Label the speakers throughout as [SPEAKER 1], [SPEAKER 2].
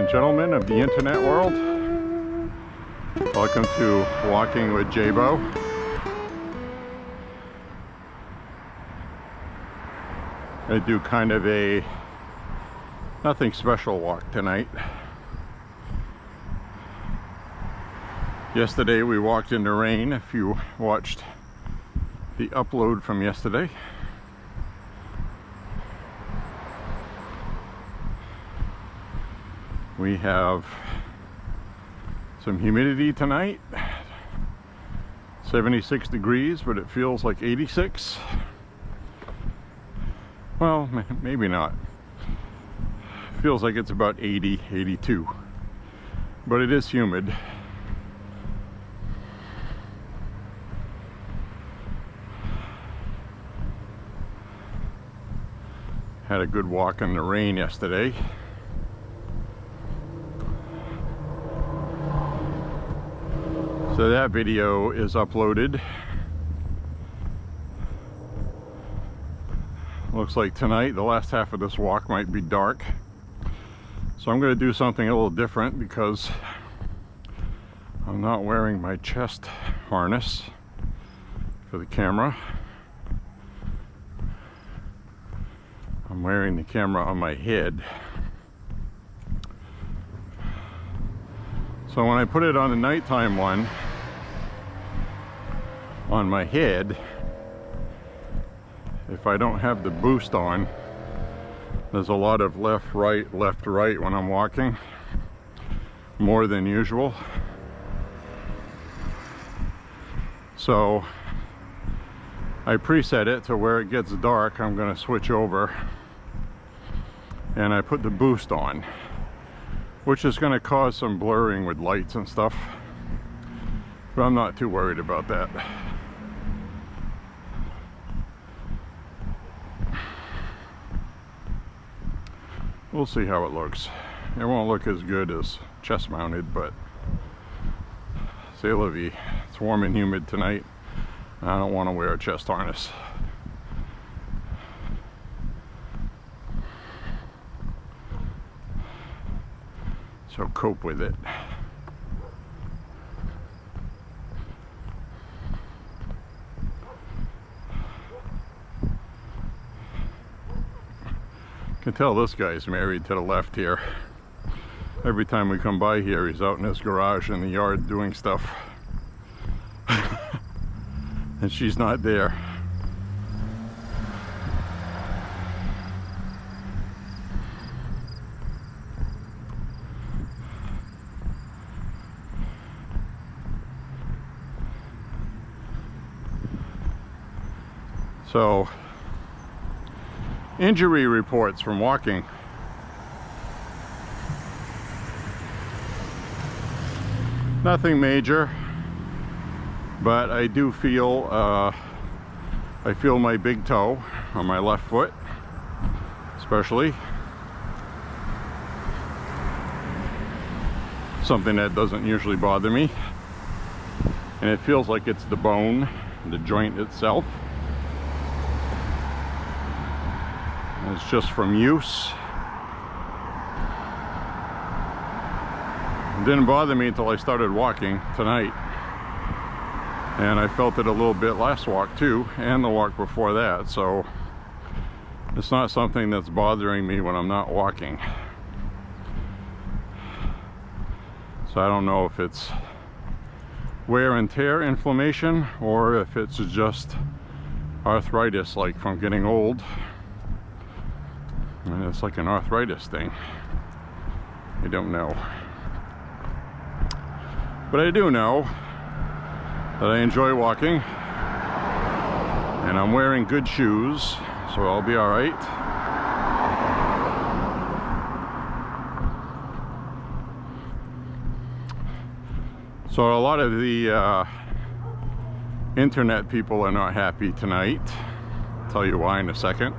[SPEAKER 1] and gentlemen of the internet world. Welcome to Walking with Beau. I do kind of a nothing special walk tonight. Yesterday we walked in the rain, if you watched the upload from yesterday. We have some humidity tonight, 76 degrees, but it feels like 86. Well, maybe not. Feels like it's about 80, 82, but it is humid. Had a good walk in the rain yesterday. So that video is uploaded. Looks like tonight, the last half of this walk might be dark. So I'm going to do something a little different because I'm not wearing my chest harness for the camera. I'm wearing the camera on my head. So when I put it on the nighttime one, on my head, if I don't have the boost on, there's a lot of left right when I'm walking, more than usual. So I preset it to where it gets dark. I'm going to switch over and I put the boost on, which is going to cause some blurring with lights and stuff, but I'm not too worried about that. We'll see how it looks. It won't look as good as chest mounted, but c'est la vie. It's warm and humid tonight. I don't want to wear a chest harness. So cope with it. You can tell this guy's married to the left here. Every time we come by here, he's out in his garage in the yard doing stuff. And she's not there. So, injury reports from walking. Nothing major, but I do feel, I feel my big toe on my left foot, especially. Something that doesn't usually bother me. And it feels like it's the bone, the joint itself. It's just from use. It didn't bother me until I started walking tonight. And I felt it a little bit last walk too, and the walk before that. So it's not something that's bothering me when I'm not walking. So I don't know if it's wear and tear inflammation or if it's just arthritis, like from getting old. And it's like an arthritis thing. I don't know. But I do know that I enjoy walking. And I'm wearing good shoes, so I'll be alright. So a lot of the internet people are not happy tonight. I'll tell you why in a second.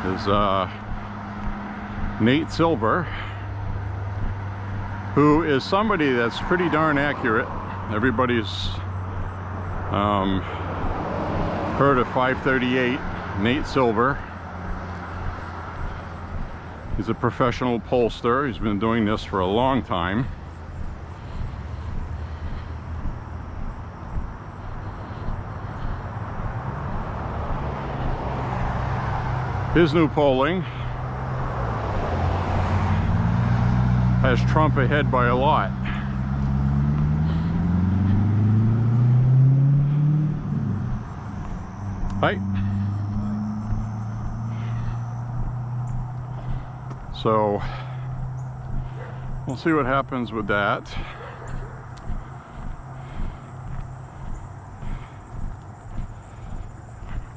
[SPEAKER 1] Is Nate Silver, who is somebody that's pretty darn accurate. Everybody's heard of 538 Nate Silver. He's a professional pollster. He's been doing this for a long time. His new polling has Trump ahead by a lot. Hi. So we'll see what happens with that.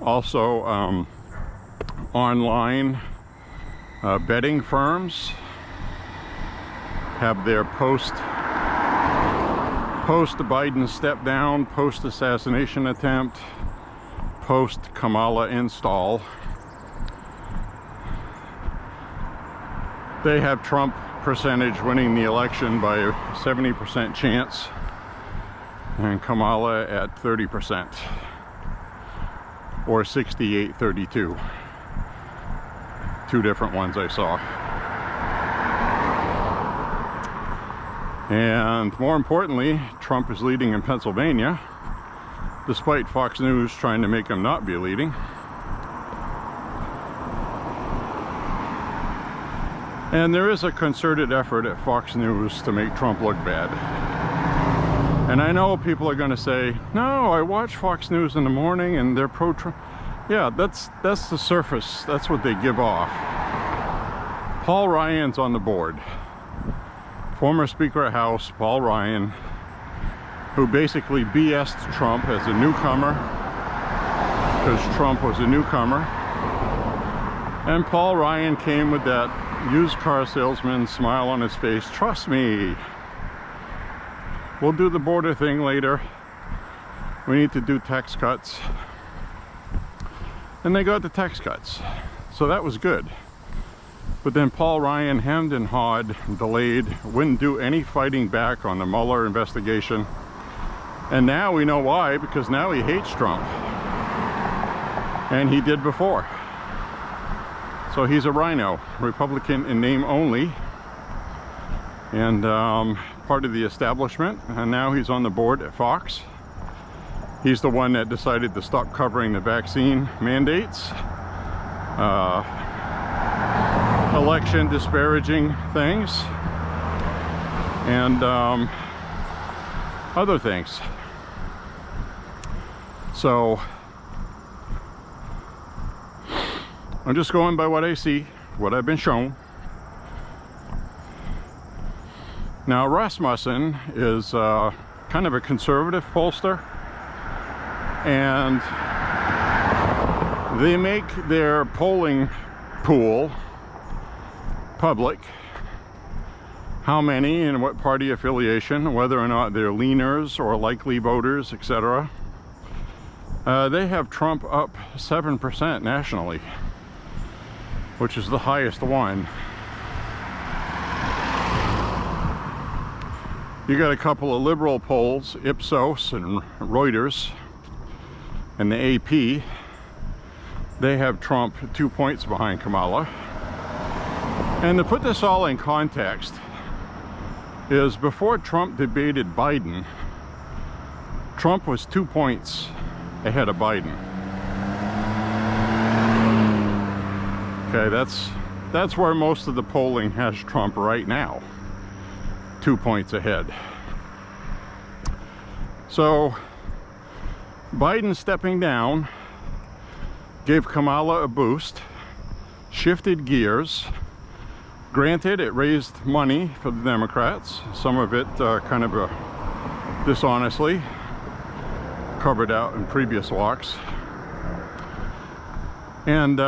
[SPEAKER 1] Also, online betting firms have their post Biden step down, post assassination attempt, post Kamala install. They have Trump percentage winning the election by a 70% chance and Kamala at 30%, or 68-32. Two different ones I saw. And more importantly, Trump is leading in Pennsylvania, despite Fox News trying to make him not be leading. And there is a concerted effort at Fox News to make Trump look bad. And I know people are going to say, no, I watch Fox News in the morning and they're pro-Trump. Yeah, that's the surface. That's what they give off. Paul Ryan's on the board. Former Speaker of House, Paul Ryan, who basically BS'd Trump as a newcomer, because Trump was a newcomer. And Paul Ryan came with that used car salesman smile on his face. Trust me, we'll do the border thing later. We need to do tax cuts. And they got the tax cuts. So that was good. But then Paul Ryan hemmed and hawed, delayed, wouldn't do any fighting back on the Mueller investigation. And now we know why, because now he hates Trump. And he did before. So he's a rhino, Republican in name only, and part of the establishment, and now he's on the board at Fox. He's the one that decided to stop covering the vaccine mandates, election disparaging things, and other things. So I'm just going by what I see, what I've been shown. Now Rasmussen is kind of a conservative pollster, and they make their polling pool public. How many and what party affiliation, whether or not they're leaners or likely voters, etc. They have Trump up 7% nationally, which is the highest one. You got a couple of liberal polls, Ipsos and Reuters, and the AP. They have Trump 2 points behind Kamala. And to put this all in context, is before Trump debated Biden, Trump was 2 points ahead of Biden. Okay, that's where most of the polling has Trump right now, 2 points ahead. So Biden stepping down gave Kamala a boost, shifted gears. Granted, it raised money for the Democrats, some of it kind of dishonestly covered out in previous walks. And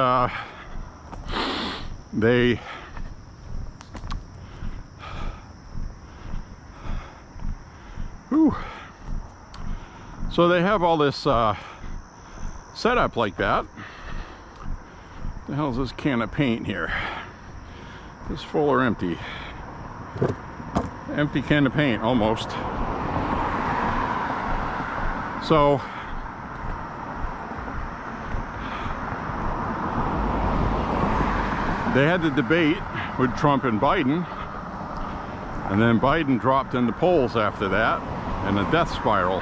[SPEAKER 1] they so they have all this setup like that. The hell is this can of paint here? Is full or empty? Empty can of paint, almost. So they had the debate with Trump and Biden, and then Biden dropped in the polls after that in a death spiral.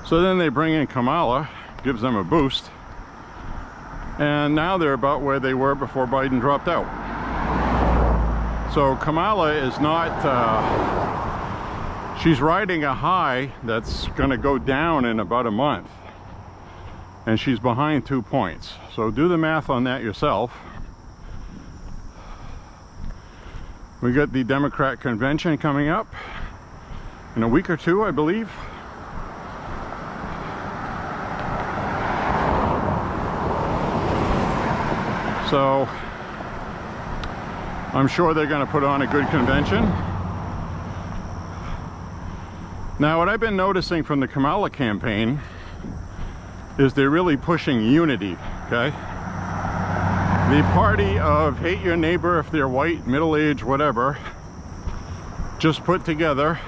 [SPEAKER 1] So then they bring in Kamala, gives them a boost, and now they're about where they were before Biden dropped out. So Kamala is not, she's riding a high that's going to go down in about a month, and she's behind 2 points. So do the math on that yourself. We got the Democrat convention coming up in a week or two, I believe. So I'm sure they're going to put on a good convention. Now, what I've been noticing from the Kamala campaign is they're really pushing unity, okay? The party of hate your neighbor if they're white, middle-aged, whatever, just put together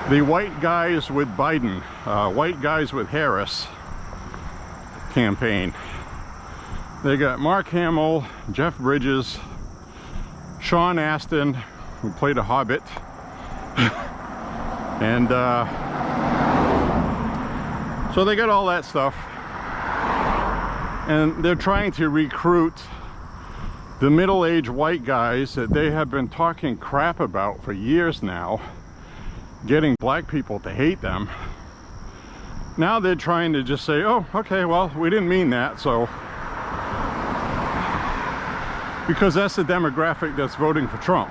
[SPEAKER 1] the white guys with Biden, white guys with Harris campaign. They got Mark Hamill, Jeff Bridges, Sean Astin, who played a hobbit, and so they got all that stuff, and they're trying to recruit the middle-aged white guys that they have been talking crap about for years now, getting black people to hate them. Now they're trying to just say, oh, okay, well, we didn't mean that, so, because that's the demographic that's voting for Trump.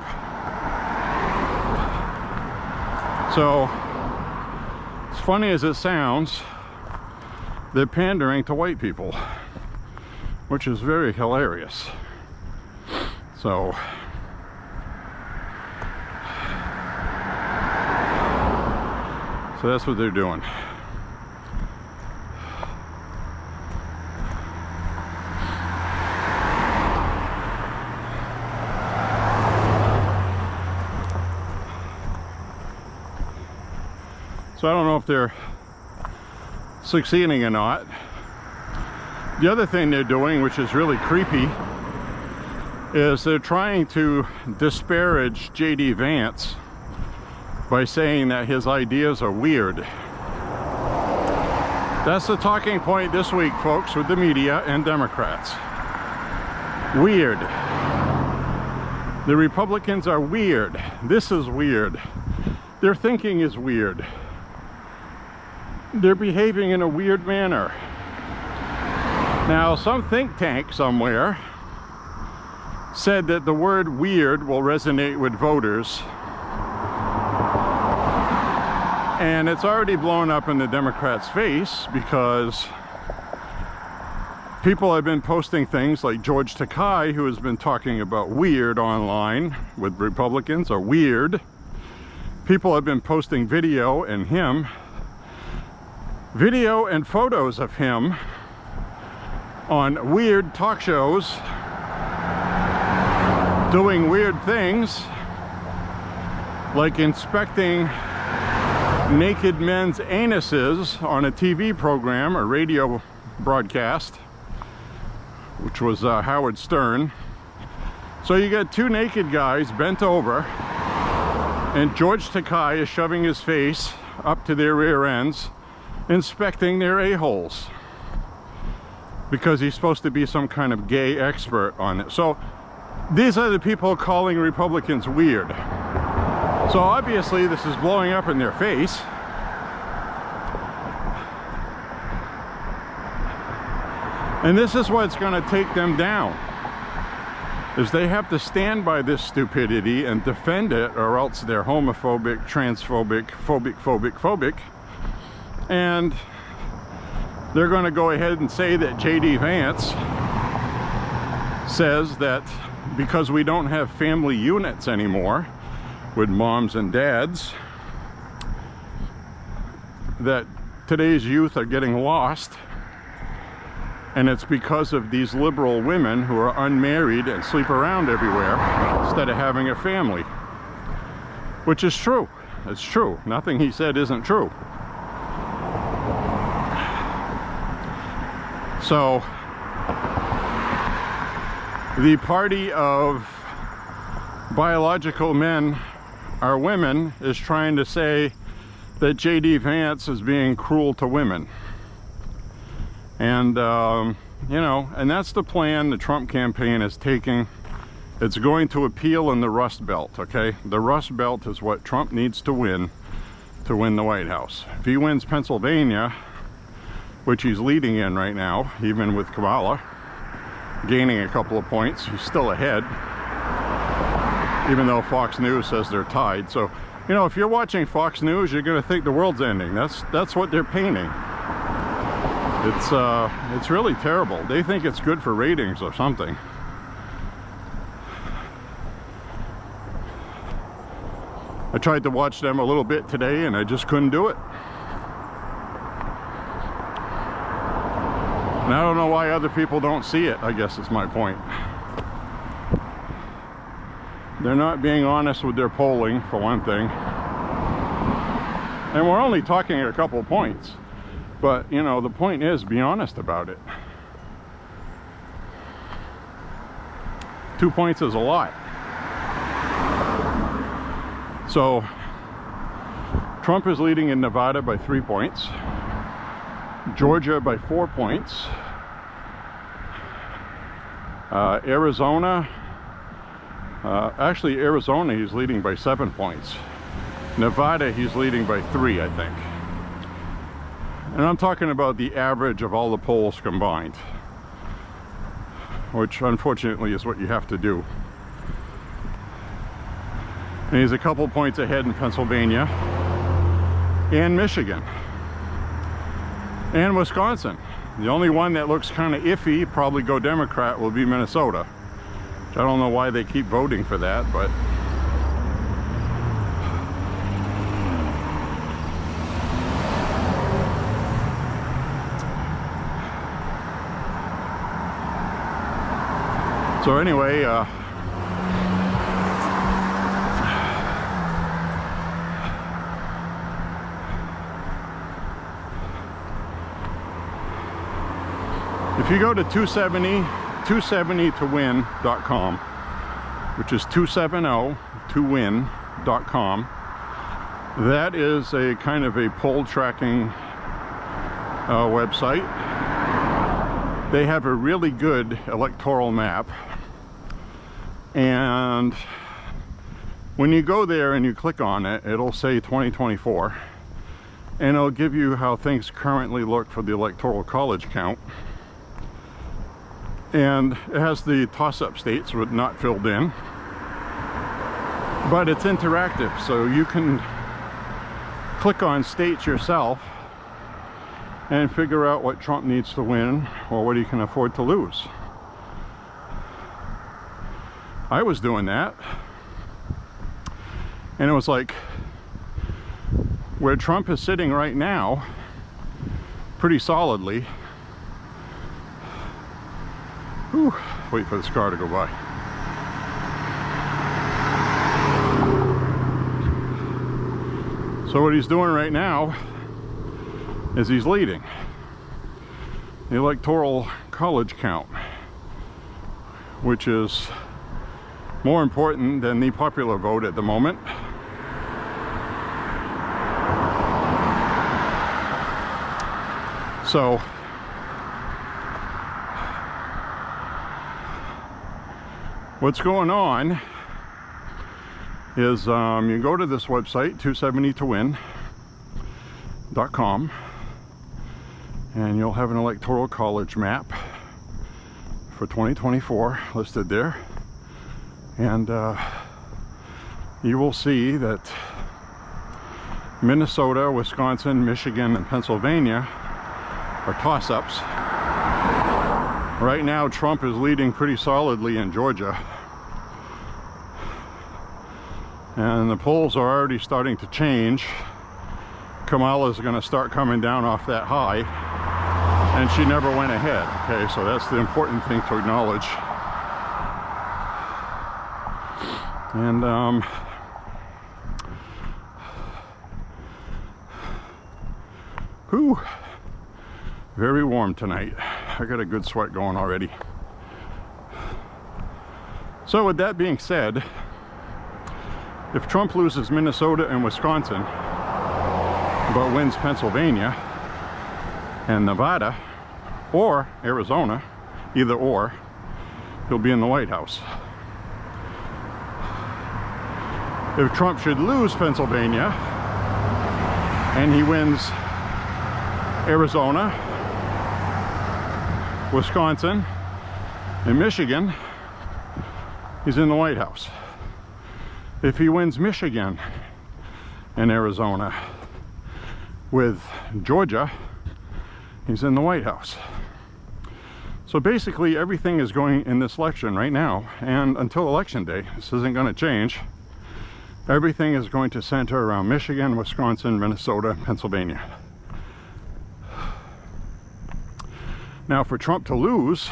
[SPEAKER 1] So, as funny as it sounds, they're pandering to white people, which is very hilarious. So, that's what they're doing. So I don't know if they're succeeding or not. The other thing they're doing, which is really creepy, is they're trying to disparage J.D. Vance by saying that his ideas are weird. That's the talking point this week, folks, with the media and Democrats. Weird. The Republicans are weird. This is weird. Their thinking is weird. They're behaving in a weird manner. Now, some think tank somewhere said that the word weird will resonate with voters, and it's already blown up in the Democrats' face, because people have been posting things like George Takei, who has been talking about weird online with Republicans, are weird. People have been posting video and photos of him on weird talk shows doing weird things, like inspecting naked men's anuses on a TV program, a radio broadcast, which was Howard Stern. So you got two naked guys bent over, and George Takei is shoving his face up to their rear ends, inspecting their a-holes, because he's supposed to be some kind of gay expert on it. So these are the people calling Republicans weird. So obviously this is blowing up in their face. And this is what's going to take them down, is they have to stand by this stupidity and defend it, or else they're homophobic, transphobic, phobic. And they're going to go ahead and say that J.D. Vance says that because we don't have family units anymore with moms and dads, that today's youth are getting lost, and it's because of these liberal women who are unmarried and sleep around everywhere instead of having a family. Which is true. It's true. Nothing he said isn't true. So the party of biological men are women is trying to say that J.D. Vance is being cruel to women. And you know, and that's the plan the Trump campaign is taking. It's going to appeal in the Rust Belt, okay? The Rust Belt is what Trump needs to win the White House. If he wins Pennsylvania, which he's leading in right now, even with Kamala gaining a couple of points, he's still ahead, even though Fox News says they're tied. So, you know, if you're watching Fox News, you're going to think the world's ending. That's what they're painting. It's really terrible. They think it's good for ratings or something. I tried to watch them a little bit today and I just couldn't do it. And I don't know why other people don't see it, I guess is my point. They're not being honest with their polling, for one thing. And we're only talking a couple points. But, you know, the point is, be honest about it. 2 points is a lot. So, Trump is leading in Nevada by 3 points. Georgia by 4 points. Arizona, actually Arizona he's leading by 7 points. Nevada he's leading by 3, I think. And I'm talking about the average of all the polls combined, which unfortunately is what you have to do. And he's a couple points ahead in Pennsylvania and Michigan and Wisconsin. The only one that looks kind of iffy, probably go Democrat, will be Minnesota. Which I don't know why they keep voting for that, but so anyway, if you go to 270towin.com, which is 270towin.com, that is a kind of a poll tracking website. They have a really good electoral map, and when you go there and you click on it, it'll say 2024, and it'll give you how things currently look for the Electoral College count. And it has the toss-up states with not filled in, but it's interactive, so you can click on states yourself and figure out what Trump needs to win or what he can afford to lose. I was doing that, and it was like where Trump is sitting right now pretty solidly. Whew, wait for this car to go by. So what he's doing right now is he's leading the Electoral College count, which is more important than the popular vote at the moment. So what's going on is you go to this website, 270towin.com, and you'll have an Electoral College map for 2024 listed there, and you will see that Minnesota, Wisconsin, Michigan, and Pennsylvania are toss-ups. Right now, Trump is leading pretty solidly in Georgia. And the polls are already starting to change. Kamala is going to start coming down off that high. And she never went ahead. Okay, so that's the important thing to acknowledge. And, whew, very warm tonight. I got a good sweat going already. So with that being said, if Trump loses Minnesota and Wisconsin, but wins Pennsylvania and Nevada or Arizona, either or, he'll be in the White House. If Trump should lose Pennsylvania and he wins Arizona, Wisconsin, and Michigan, he's in the White House. If he wins Michigan and Arizona with Georgia, he's in the White House. So basically everything is going in this election right now, and until election day, this isn't going to change. Everything is going to center around Michigan, Wisconsin, Minnesota, Pennsylvania. Now for Trump to lose,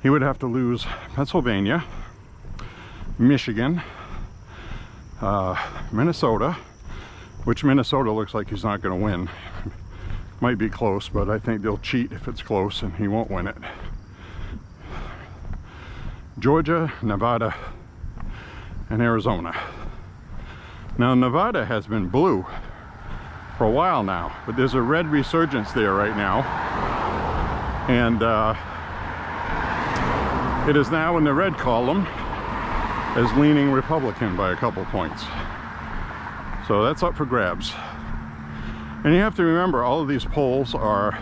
[SPEAKER 1] he would have to lose Pennsylvania, Michigan, Minnesota, which Minnesota looks like he's not going to win. Might be close, but I think they'll cheat if it's close and he won't win it. Georgia, Nevada, and Arizona. Now Nevada has been blue for a while now, but there's a red resurgence there right now, and it is now in the red column as leaning Republican by a couple points. So that's up for grabs. And you have to remember, all of these polls are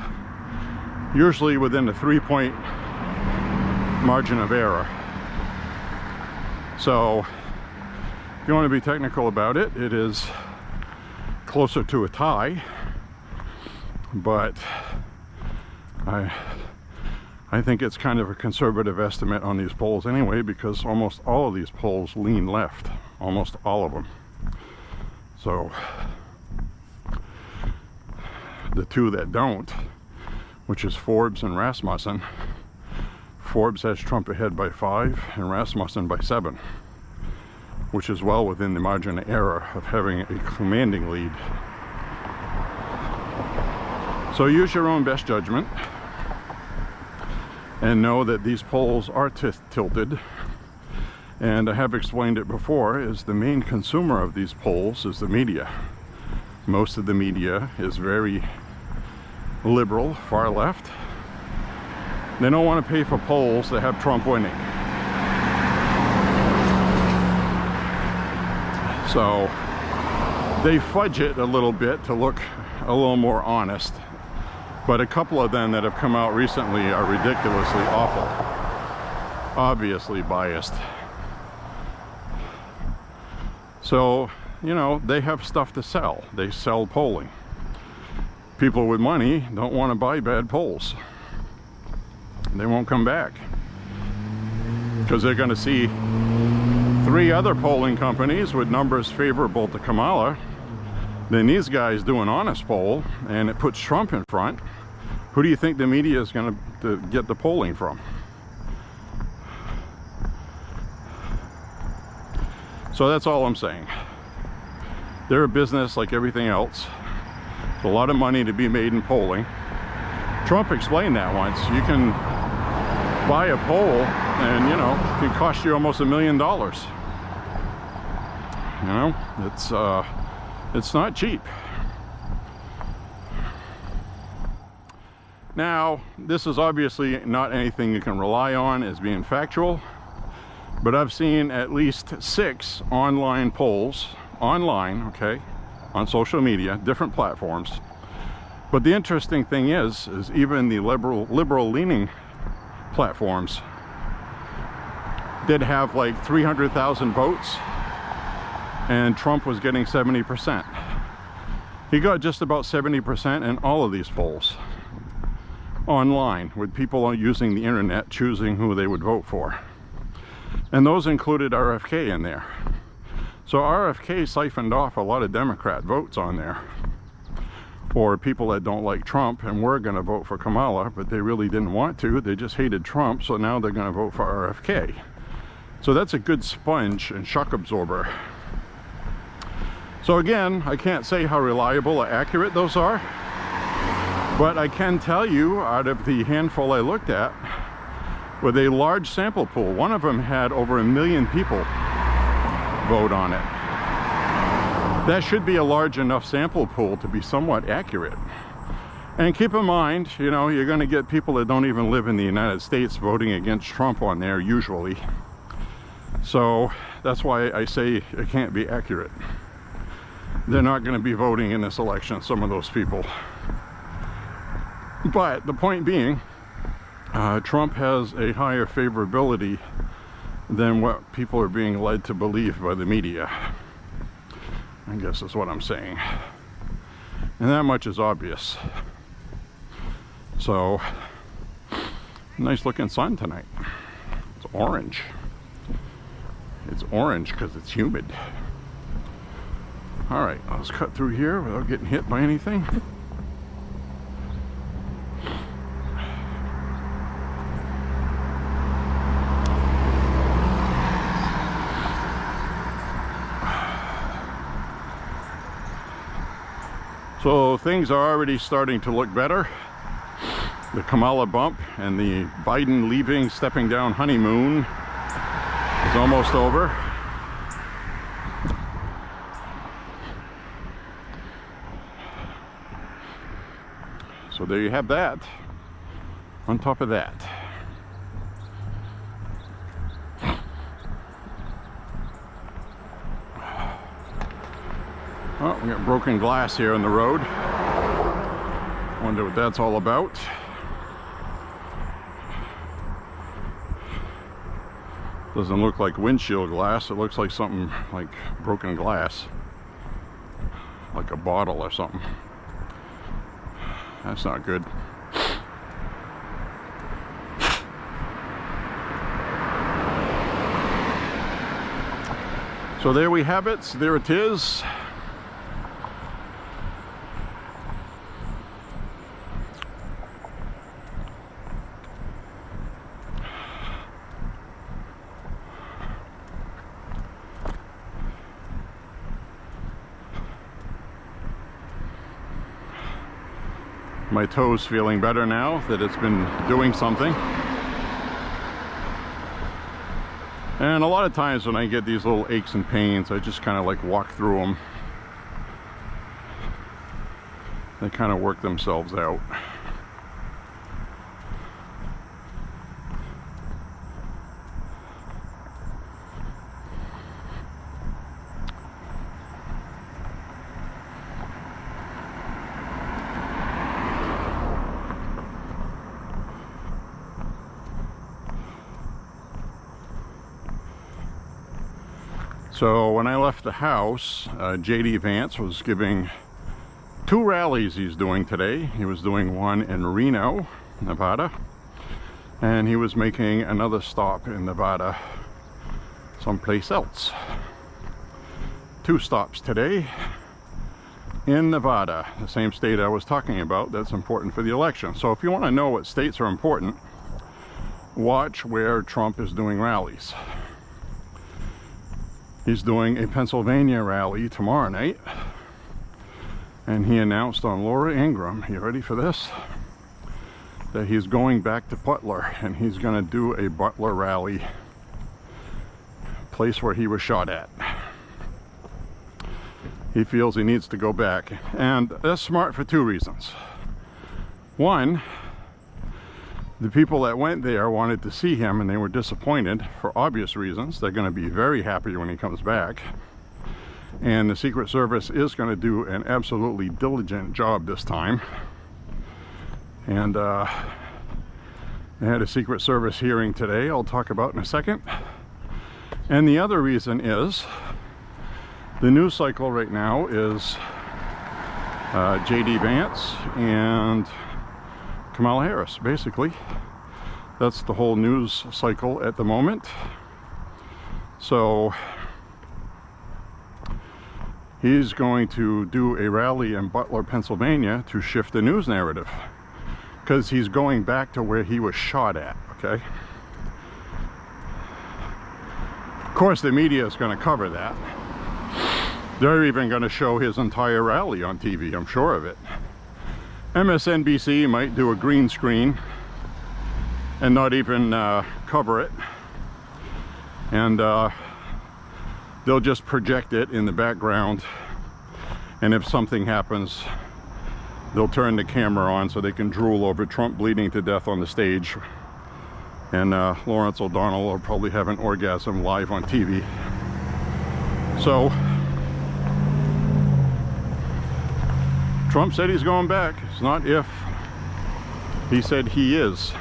[SPEAKER 1] usually within a 3-point margin of error. So if you want to be technical about it, it is closer to a tie, but I think it's kind of a conservative estimate on these polls anyway, because almost all of these polls lean left, almost all of them. So the two that don't, which is Forbes and Rasmussen, Forbes has Trump ahead by 5 and Rasmussen by 7, which is well within the margin of error of having a commanding lead. So use your own best judgment and know that these polls are tilted. And I have explained it before, is the main consumer of these polls is the media. Most of the media is very liberal, far left. They don't want to pay for polls that have Trump winning. So they fudge it a little bit to look a little more honest. But a couple of them that have come out recently are ridiculously awful. Obviously biased. So, you know, they have stuff to sell. They sell polling. People with money don't want to buy bad polls. They won't come back, because they're going to see 3 other polling companies with numbers favorable to Kamala. Then these guys do an honest poll, and it puts Trump in front. Who do you think the media is going to get the polling from? So that's all I'm saying. They're a business like everything else. There's a lot of money to be made in polling. Trump explained that once. You can buy a poll and, you know, it can cost you almost $1 million. You know, it's not cheap. Now, this is obviously not anything you can rely on as being factual, but I've seen at least 6 online polls, okay, on social media, different platforms. But the interesting thing is even the liberal leaning platforms did have like 300,000 votes, and Trump was getting 70%. He got just about 70% in all of these polls online, with people using the internet choosing who they would vote for. And those included RFK in there. So RFK siphoned off a lot of Democrat votes on there, or people that don't like Trump and were going to vote for Kamala, but they really didn't want to. They just hated Trump, so now they're going to vote for RFK. So that's a good sponge and shock absorber. So again, I can't say how reliable or accurate those are, But I can tell you, out of the handful I looked at, with a large sample pool, one of them had over 1 million people vote on it. That should be a large enough sample pool to be somewhat accurate. And keep in mind, you know, you're going to get people that don't even live in the United States voting against Trump on there usually. So that's why I say it can't be accurate. They're not going to be voting in this election, some of those people. But the point being, Trump has a higher favorability than what people are being led to believe by the media. I guess that's what I'm saying. And that much is obvious. So, nice looking sun tonight. It's orange. It's orange because it's humid. All right, let's cut through here without getting hit by anything. So things are already starting to look better. The Kamala bump and the Biden leaving, stepping down honeymoon is almost over. So there you have that. On top of that, oh, we got broken glass here on the road. Wonder what that's all about. Doesn't look like windshield glass. It looks like something like broken glass, like a bottle or something. That's not good. So there we have it. There it is. My toes feeling better now that it's been doing something. And a lot of times when I get these little aches and pains, I just kind of like walk through them. They kind of work themselves out. So when I left the house, JD Vance was giving 2 rallies he's doing today. He was doing one in Reno, Nevada, and he was making another stop in Nevada, someplace else. 2 stops today in Nevada, the same state I was talking about that's important for the election. So if you want to know what states are important, watch where Trump is doing rallies. He's doing a Pennsylvania rally tomorrow night, and he announced on Laura Ingraham, you ready for this, that he's going back to Butler, and he's going to do a Butler rally, place where he was shot at. He feels he needs to go back, and that's smart for 2 reasons. One, the people that went there wanted to see him and they were disappointed for obvious reasons. They're going to be very happy when he comes back. And the Secret Service is going to do an absolutely diligent job this time. And they had a Secret Service hearing today I'll talk about in a second. And the other reason is the news cycle right now is JD Vance and Kamala Harris, basically. That's the whole news cycle at the moment. So he's going to do a rally in Butler, Pennsylvania to shift the news narrative, because he's going back to where he was shot at, okay? Of course, the media is going to cover that. They're even going to show his entire rally on TV, I'm sure of it. MSNBC might do a green screen and not even cover it, and they'll just project it in the background, and if something happens, they'll turn the camera on so they can drool over Trump bleeding to death on the stage, and Lawrence O'Donnell will probably have an orgasm live on TV. So Trump said he's going back. It's not if, he said he is.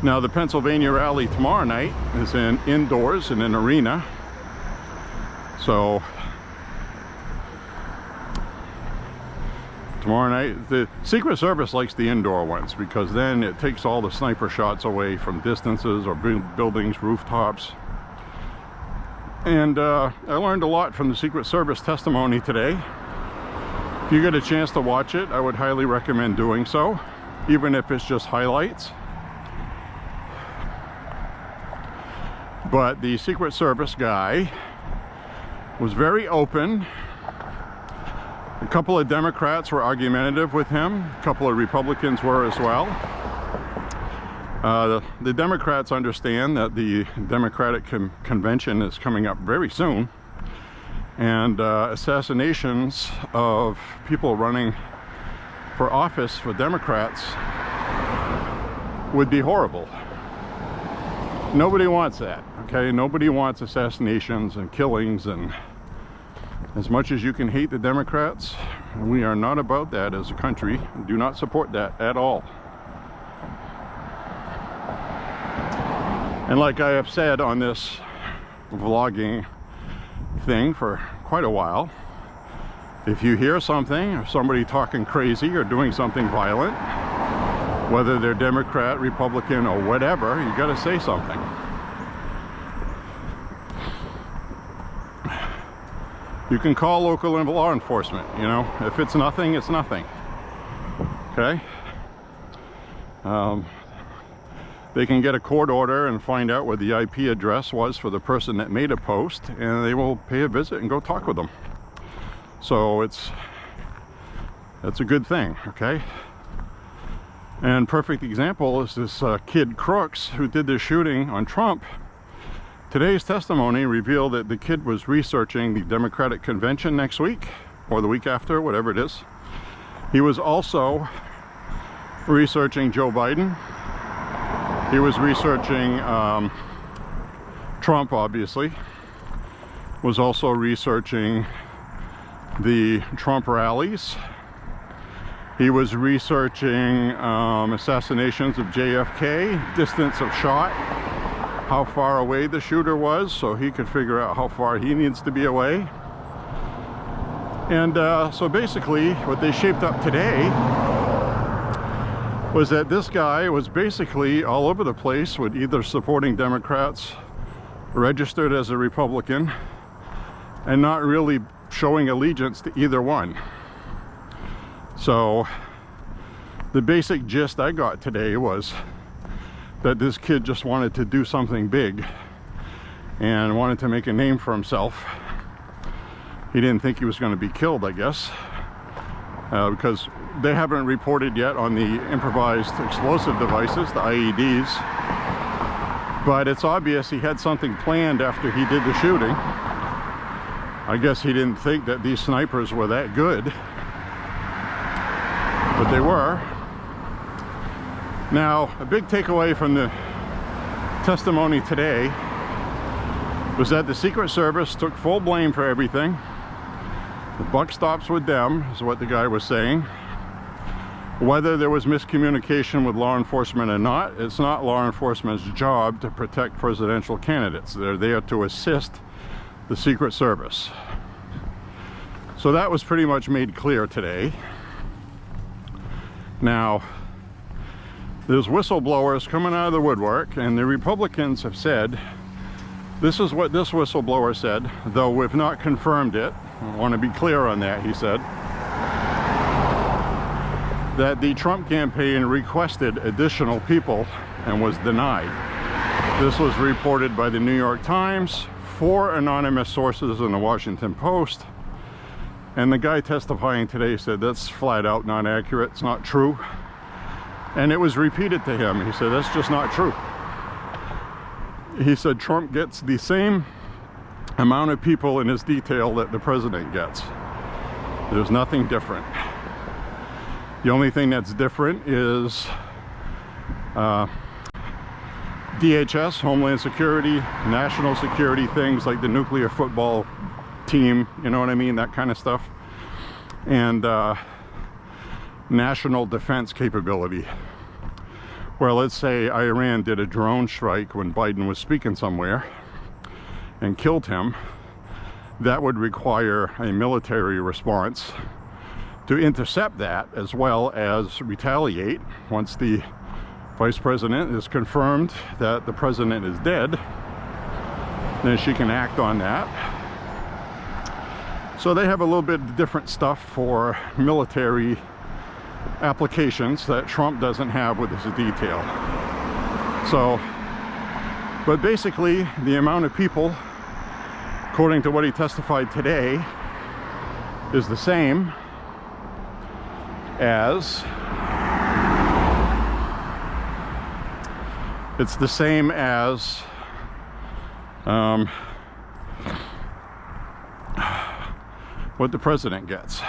[SPEAKER 1] Now the Pennsylvania rally tomorrow night is indoors in an arena. So tomorrow night, the Secret Service likes the indoor ones because then it takes all the sniper shots away from distances or buildings, rooftops. And I learned a lot from the Secret Service testimony today. If you get a chance to watch it, I would highly recommend doing so, even if it's just highlights. But the Secret Service guy was very open. A couple of Democrats were argumentative with him. A couple of Republicans were as well. The Democrats understand that the Democratic convention is coming up very soon, and assassinations of people running for office for Democrats would be horrible. Nobody wants that, okay? Nobody wants assassinations and killings, and as much as you can hate the Democrats, we are not about that as a country. Do not support that at all. And like I have said on this vlogging thing for quite a while, if you hear something or somebody talking crazy or doing something violent, whether they're Democrat, Republican, or whatever, you got to say something. You can call local law enforcement, you know. If it's nothing, it's nothing. Okay? They can get a court order and find out where the IP address was for the person that made a post, and they will pay a visit and go talk with them. So that's a good thing, okay? And perfect example is this kid Crooks, who did this shooting on Trump. Today's testimony revealed that the kid was researching the Democratic convention next week, or the week after, whatever it is. He was also researching Joe Biden. He was researching Trump, obviously. Was also researching the Trump rallies. He was researching assassinations of JFK, distance of shot, how far away the shooter was, so he could figure out how far he needs to be away. And so basically what they shaped up today was that this guy was basically all over the place with either supporting Democrats, registered as a Republican, and not really showing allegiance to either one. So the basic gist I got today was that this kid just wanted to do something big and wanted to make a name for himself. He didn't think he was going to be killed, I guess, because they haven't reported yet on the improvised explosive devices, the IEDs. But it's obvious he had something planned after he did the shooting. I guess he didn't think that these snipers were that good, but they were. Now, a big takeaway from the testimony today was that the Secret Service took full blame for everything. The buck stops with them, is what the guy was saying. Whether there was miscommunication with law enforcement or not, it's not law enforcement's job to protect presidential candidates. They're there to assist the Secret Service. So that was pretty much made clear today. Now, there's whistleblowers coming out of the woodwork, and the Republicans have said, this is what this whistleblower said, though we've not confirmed it. I want to be clear on that, he said, that the Trump campaign requested additional people and was denied. This was reported by the New York Times, 4 anonymous sources in the Washington Post, And the guy testifying today said that's flat out not accurate, it's not true. And it was repeated to him. He said that's just not true. He said Trump gets the same amount of people in his detail that the president gets. There's nothing different. The only thing that's different is DHS, Homeland Security, national security things like the nuclear football team, you know what I mean, that kind of stuff, and national defense capability. Where let's say Iran did a drone strike when Biden was speaking somewhere and killed him, that would require a military response to intercept that, as well as retaliate. Once the vice president is confirmed that the president is dead, then she can act on that. So they have a little bit different stuff for military applications that Trump doesn't have with his detail. So, but basically the amount of people, according to what he testified today, is the same as what the president gets.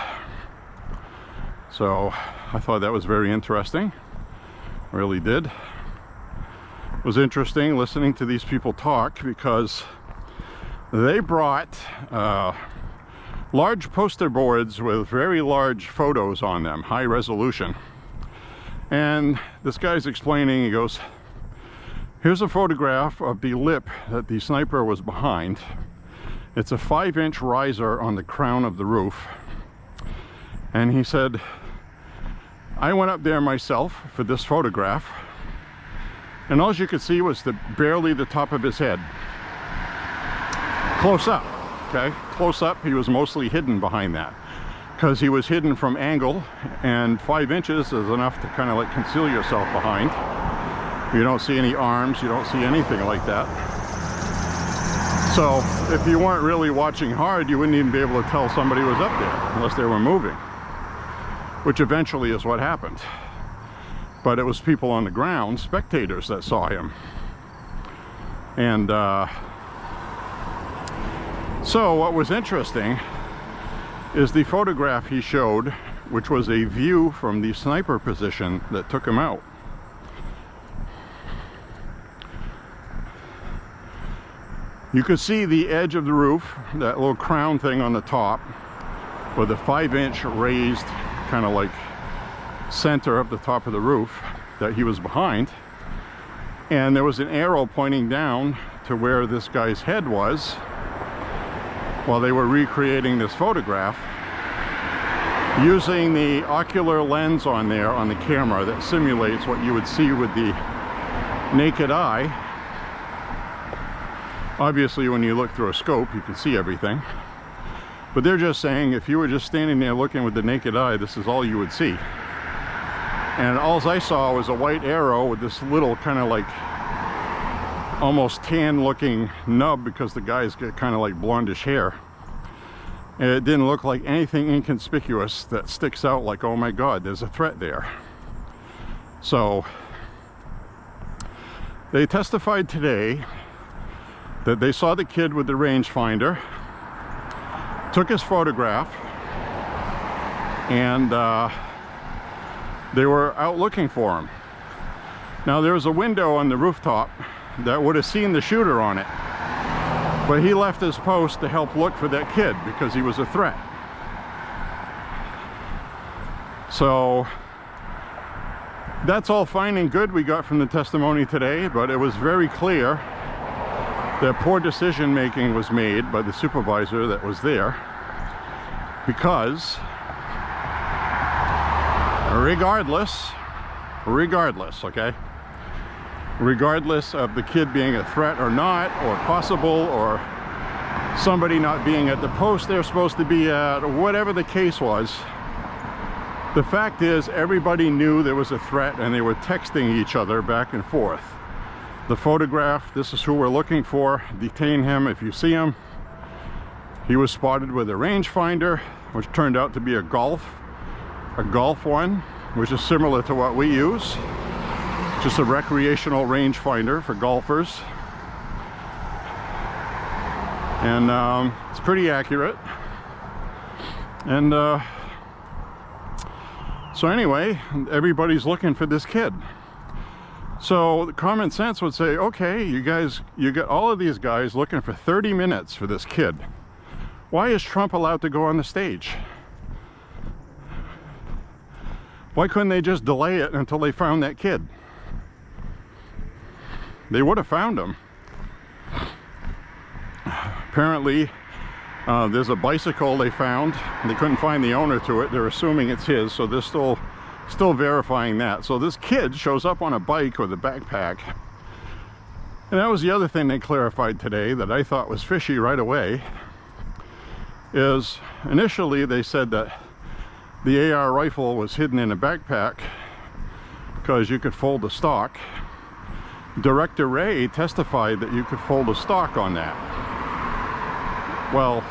[SPEAKER 1] So I thought that was very interesting. Really did. It was interesting listening to these people talk, because they brought large poster boards with very large photos on them, high resolution. And this guy's explaining, he goes, here's a photograph of the lip that the sniper was behind. It's a 5-inch riser on the crown of the roof. And he said, I went up there myself for this photograph, and all you could see was barely the top of his head. Close up, okay? Close up, he was mostly hidden behind that, because he was hidden from angle, and 5 inches is enough to kind of like conceal yourself behind. You don't see any arms, you don't see anything like that. So if you weren't really watching hard, you wouldn't even be able to tell somebody was up there unless they were moving, which eventually is what happened. But it was people on the ground, spectators, that saw him. And so what was interesting is the photograph he showed, which was a view from the sniper position that took him out. You could see the edge of the roof, that little crown thing on the top, with a 5-inch raised kind of like center of the top of the roof that he was behind. And there was an arrow pointing down to where this guy's head was while they were recreating this photograph, using the ocular lens on there on the camera that simulates what you would see with the naked eye. Obviously, when you look through a scope, you can see everything. But they're just saying, if you were just standing there looking with the naked eye, this is all you would see. And all I saw was a white arrow with this little kind of like almost tan looking nub, because the guy's got kind of like blondish hair. And it didn't look like anything inconspicuous that sticks out like, oh my God, there's a threat there. So they testified today that they saw the kid with the rangefinder, took his photograph, and they were out looking for him. Now there was a window on the rooftop that would have seen the shooter on it, but he left his post to help look for that kid because he was a threat. So that's all fine and good we got from the testimony today, but it was very clear that poor decision making was made by the supervisor that was there, because regardless, okay, regardless of the kid being a threat or not, or possible, or somebody not being at the post they're supposed to be at, or whatever the case was, the fact is everybody knew there was a threat, and they were texting each other back and forth. The photograph, this is who we're looking for, detain him if you see him. He was spotted with a rangefinder. which turned out to be a golf one, which is similar to what we use. Just a recreational rangefinder for golfers. And it's pretty accurate. And so anyway, everybody's looking for this kid. So common sense would say, okay, you got all of these guys looking for 30 minutes for this kid. Why is Trump allowed to go on the stage? Why couldn't they just delay it until they found that kid? They would have found him. Apparently, there's a bicycle they found. They couldn't find the owner to it. They're assuming it's his, so they're still verifying that. So this kid shows up on a bike with a backpack. And that was the other thing they clarified today that I thought was fishy right away. Is initially they said that the AR rifle was hidden in a backpack because you could fold the stock. Director Ray testified that you could fold a stock on that. Well,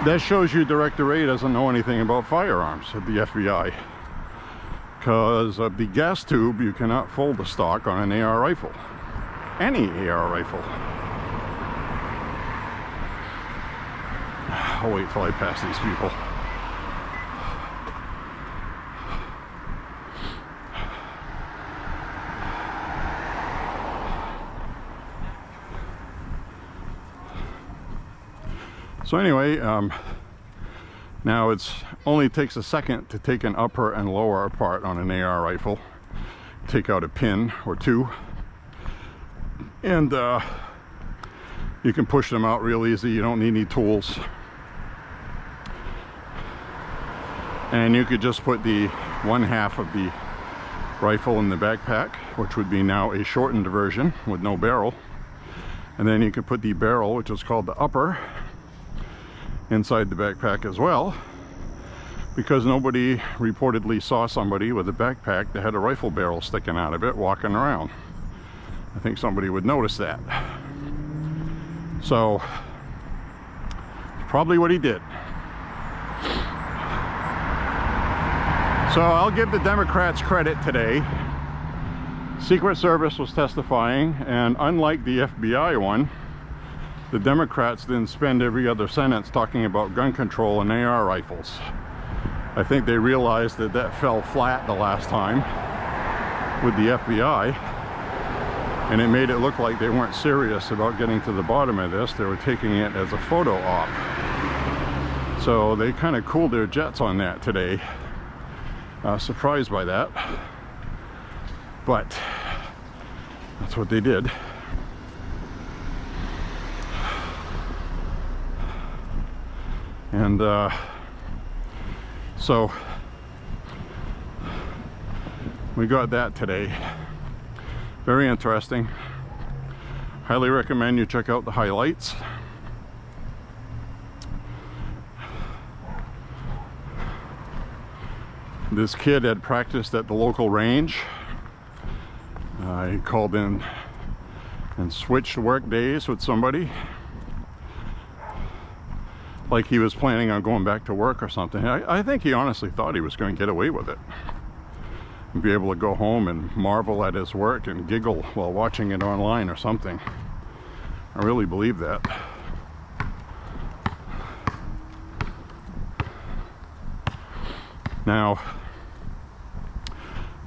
[SPEAKER 1] that shows you Director Ray doesn't know anything about firearms at the FBI. Because of the gas tube, you cannot fold the stock on an AR rifle. Any AR rifle. I'll wait till I pass these people. So anyway, now it's only takes a second to take an upper and lower apart on an AR rifle. Take out a pin or two, and you can push them out real easy. You don't need any tools. And you could just put the one half of the rifle in the backpack, which would be now a shortened version with no barrel. And then you could put the barrel, which is called the upper, inside the backpack as well, because nobody reportedly saw somebody with a backpack that had a rifle barrel sticking out of it walking around. I think somebody would notice that. So, probably what he did. So I'll give the Democrats credit today. Secret Service was testifying, and unlike the FBI one, the Democrats didn't spend every other sentence talking about gun control and AR rifles. I think they realized that that fell flat the last time with the FBI, and it made it look like they weren't serious about getting to the bottom of this. They were taking it as a photo op. So they kind of cooled their jets on that today. Surprised by that, but that's what they did. And so we got that today. Very interesting. Highly recommend you check out the highlights. This kid had practiced at the local range. He called in and switched work days with somebody, like he was planning on going back to work or something. I think he honestly thought he was going to get away with it and be able to go home and marvel at his work and giggle while watching it online or something. I really believe that. Now,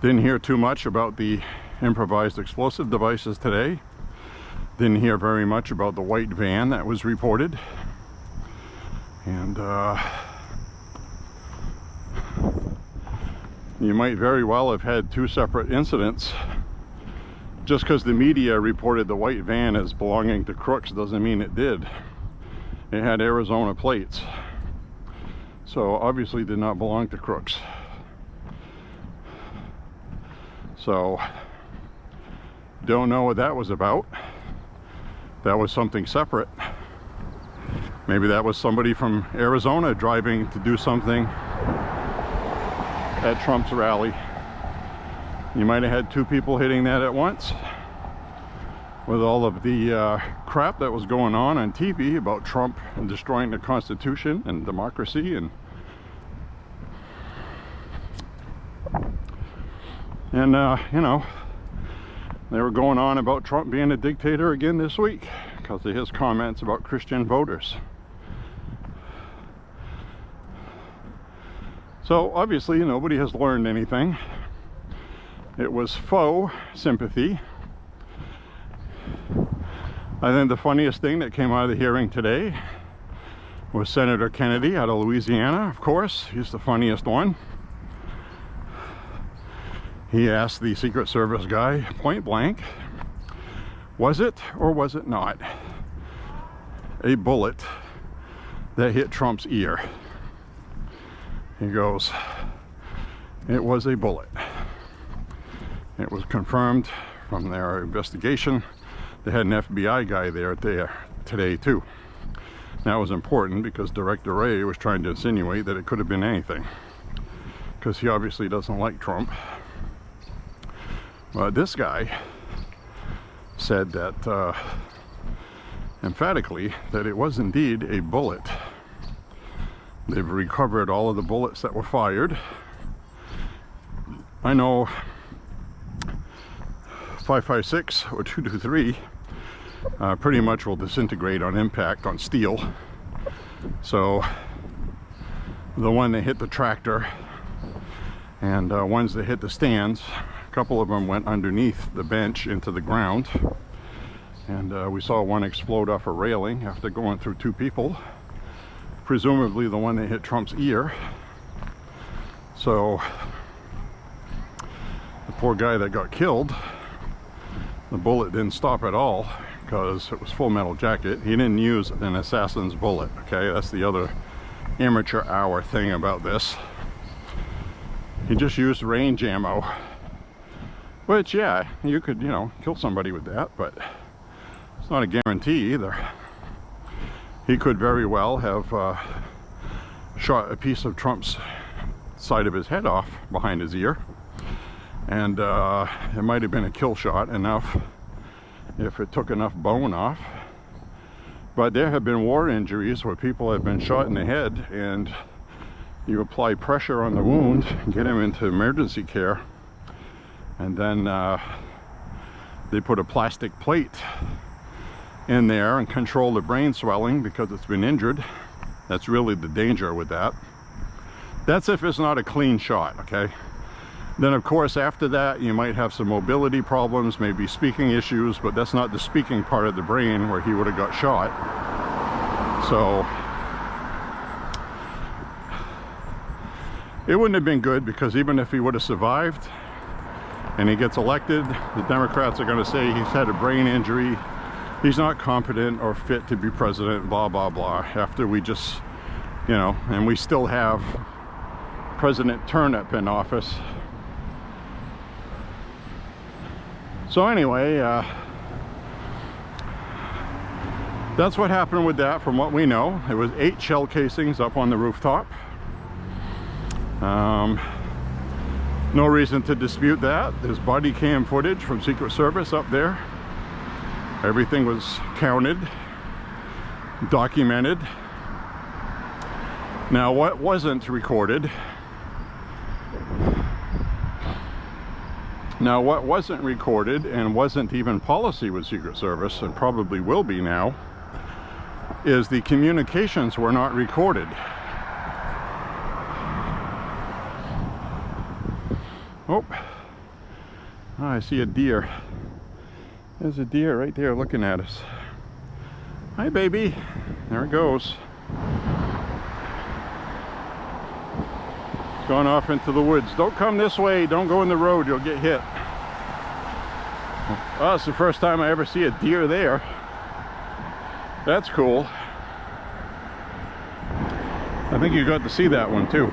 [SPEAKER 1] didn't hear too much about the improvised explosive devices today. Didn't hear very much about the white van that was reported. And you might very well have had two separate incidents. Just because the media reported the white van as belonging to crooks doesn't mean it did. It had Arizona plates, so obviously did not belong to crooks. So don't know what that was about. That was something separate. Maybe that was somebody from Arizona driving to do something at Trump's rally. You might have had two people hitting that at once. with all of the crap that was going on TV about Trump destroying the Constitution and democracy, and you know, they were going on about Trump being a dictator again this week because of his comments about Christian voters. So obviously nobody has learned anything. It was faux sympathy. I think the funniest thing that came out of the hearing today was Senator Kennedy out of Louisiana, of course. He's the funniest one. He asked the Secret Service guy point blank, was it or was it not a bullet that hit Trump's ear? He goes, it was a bullet. It was confirmed from their investigation. They had an FBI guy there today too. That was important because Director Wray was trying to insinuate that it could have been anything, because he obviously doesn't like Trump. But this guy said that emphatically that it was indeed a bullet. They've recovered all of the bullets that were fired. I know 5.56 or 223 pretty much will disintegrate on impact on steel. So the one that hit the tractor and ones that hit the stands, a couple of them went underneath the bench into the ground, and we saw one explode off a railing after going through two people, presumably the one that hit Trump's ear. So the poor guy that got killed, the bullet didn't stop at all because it was Full Metal Jacket. He didn't use an assassin's bullet. Okay, that's the other amateur hour thing about this. He just used range ammo, which, yeah, you could, you know, kill somebody with that, but it's not a guarantee either. He could very well have shot a piece of Trump's side of his head off behind his ear, and it might have been a kill shot enough if it took enough bone off. But there have been war injuries where people have been shot in the head and you apply pressure on the wound, get him into emergency care, and then they put a plastic plate in there and control the brain swelling because it's been injured. That's really the danger with that. That's if it's not a clean shot, okay? Then of course after that you might have some mobility problems, maybe speaking issues, but that's not the speaking part of the brain where he would have got shot. So it wouldn't have been good, because even if he would have survived and he gets elected, the Democrats are going to say he's had a brain injury, he's not competent or fit to be president, blah blah blah, after we just, you know, and we still have President Turnip in office. So anyway, that's what happened with that from what we know. There was 8 shell casings up on the rooftop. No reason to dispute that. There's body cam footage from Secret Service up there. Everything was counted, documented. Now what wasn't recorded, and wasn't even policy with Secret Service, and probably will be now, is the communications were not recorded. Oh, I see a deer. There's a deer right there looking at us. Hi, baby. There it goes. It's gone off into the woods. Don't come this way. Don't go in the road. You'll get hit. Oh, it's the first time I ever see a deer there. That's cool. I think you got to see that one too.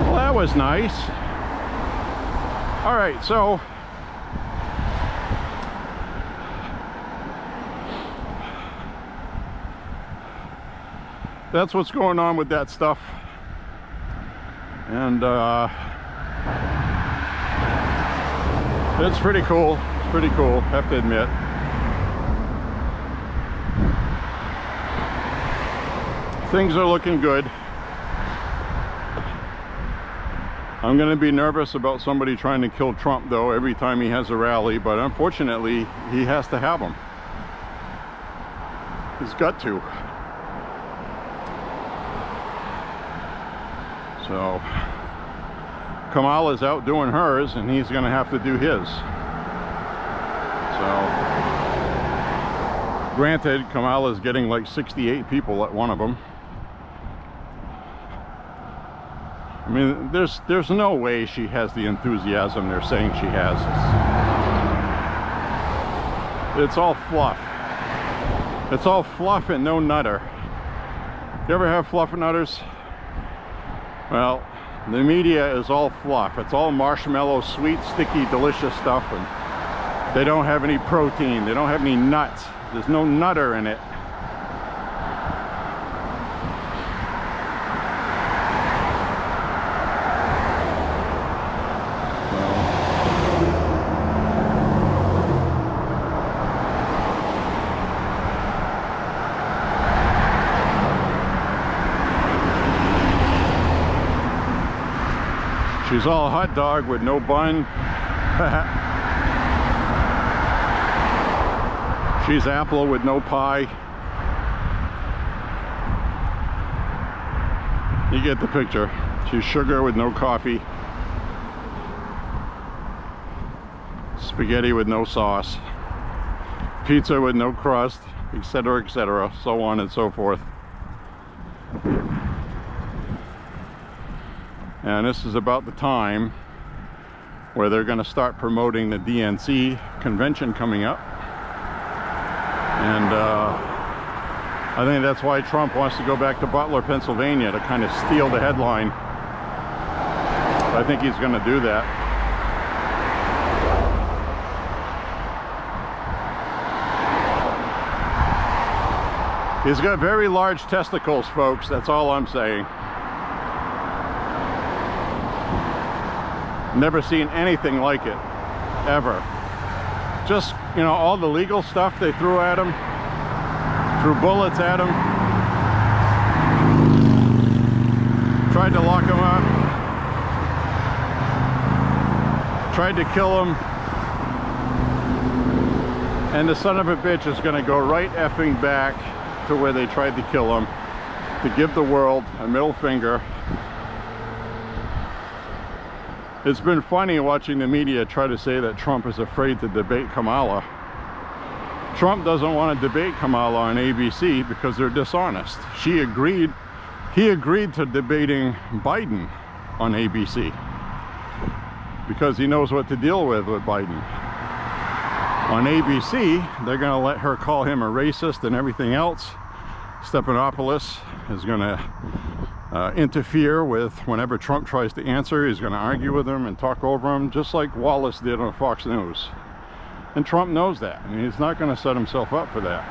[SPEAKER 1] Well, that was nice. All right, so that's what's going on with that stuff. And It's pretty cool. Pretty cool, have to admit. Things are looking good. I'm going to be nervous about somebody trying to kill Trump, though, every time he has a rally, but unfortunately, he has to have them. He's got to. So, Kamala's out doing hers, and he's going to have to do his. So, granted, Kamala's getting like 68 people at one of them. I mean, there's no way she has the enthusiasm they're saying she has. It's all fluff. It's all fluff and no nutter. You ever have fluff and nutters? Well, the media is all fluff. It's all marshmallow, sweet, sticky, delicious stuff, and they don't have any protein. They don't have any nuts. There's no nutter in it. She's all hot dog with no bun. She's apple with no pie. You get the picture. She's sugar with no coffee. Spaghetti with no sauce. Pizza with no crust, etc., etc., so on and so forth. And this is about the time where they're going to start promoting the DNC convention coming up. And I think that's why Trump wants to go back to Butler, Pennsylvania to kind of steal the headline. I think he's going to do that. He's got very large testicles, folks. That's all I'm saying. Never seen anything like it, ever. Just, you know, all the legal stuff they threw at him, threw bullets at him, tried to lock him up, tried to kill him, and the son of a bitch is going to go right effing back to where they tried to kill him, to give the world a middle finger. It's been funny watching the media try to say that Trump is afraid to debate Kamala. Trump doesn't want to debate Kamala on ABC because they're dishonest. He agreed to debating Biden on ABC because he knows what to deal with Biden. On ABC, they're going to let her call him a racist and everything else. Stephanopoulos is going to interfere with whenever Trump tries to answer. He's going to argue with him and talk over him, just like Wallace did on Fox News. And Trump knows that, and he's not going to set himself up for that.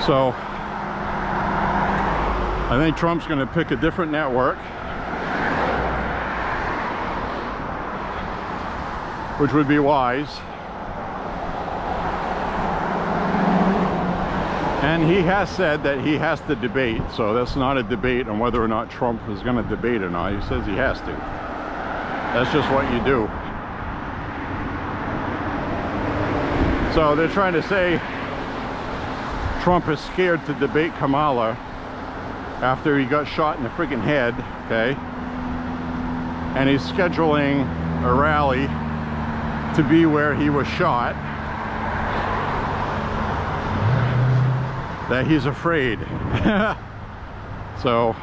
[SPEAKER 1] So I think Trump's going to pick a different network, which would be wise. And he has said that he has to debate, so that's not a debate on whether or not Trump is going to debate or not. He says he has to. That's just what you do. So they're trying to say Trump is scared to debate Kamala after he got shot in the friggin' head, okay? And he's scheduling a rally to be where he was shot. That he's afraid. So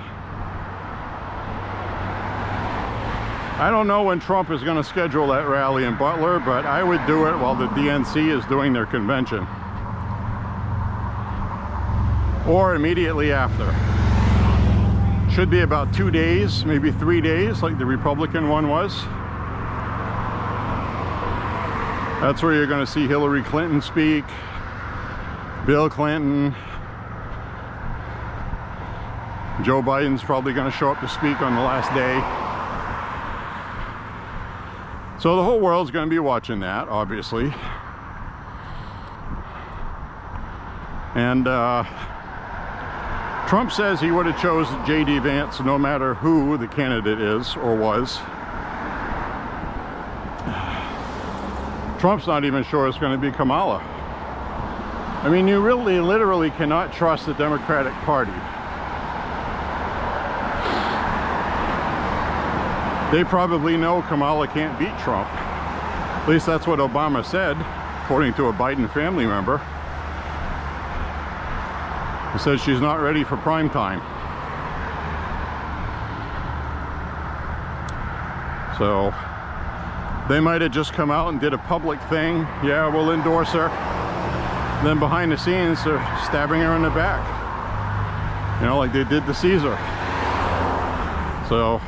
[SPEAKER 1] I don't know when Trump is going to schedule that rally in Butler, but I would do it while the DNC is doing their convention, or immediately after. Should be about 2 days, maybe 3 days, like the Republican one was. That's where you're going to see Hillary Clinton speak, Bill Clinton. Joe Biden's probably going to show up to speak on the last day. So the whole world's going to be watching that, obviously. And Trump says he would have chose J.D. Vance no matter who the candidate is or was. Trump's not even sure it's going to be Kamala. I mean, you really literally cannot trust the Democratic Party. They probably know Kamala can't beat Trump. At least that's what Obama said, according to a Biden family member. He said she's not ready for prime time. So they might have just come out and did a public thing. Yeah, we'll endorse her. Then behind the scenes, they're stabbing her in the back. You know, like they did to Caesar. So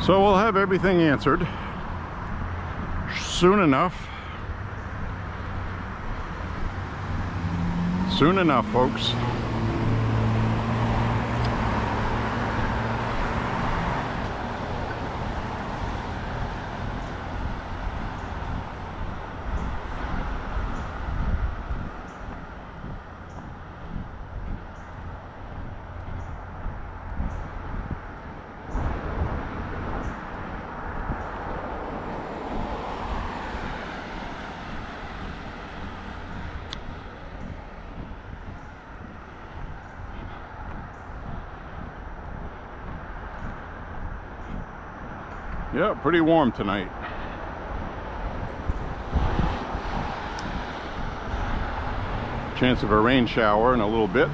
[SPEAKER 1] So we'll have everything answered soon enough. Soon enough, folks. Yeah, pretty warm tonight. Chance of a rain shower in a little bit.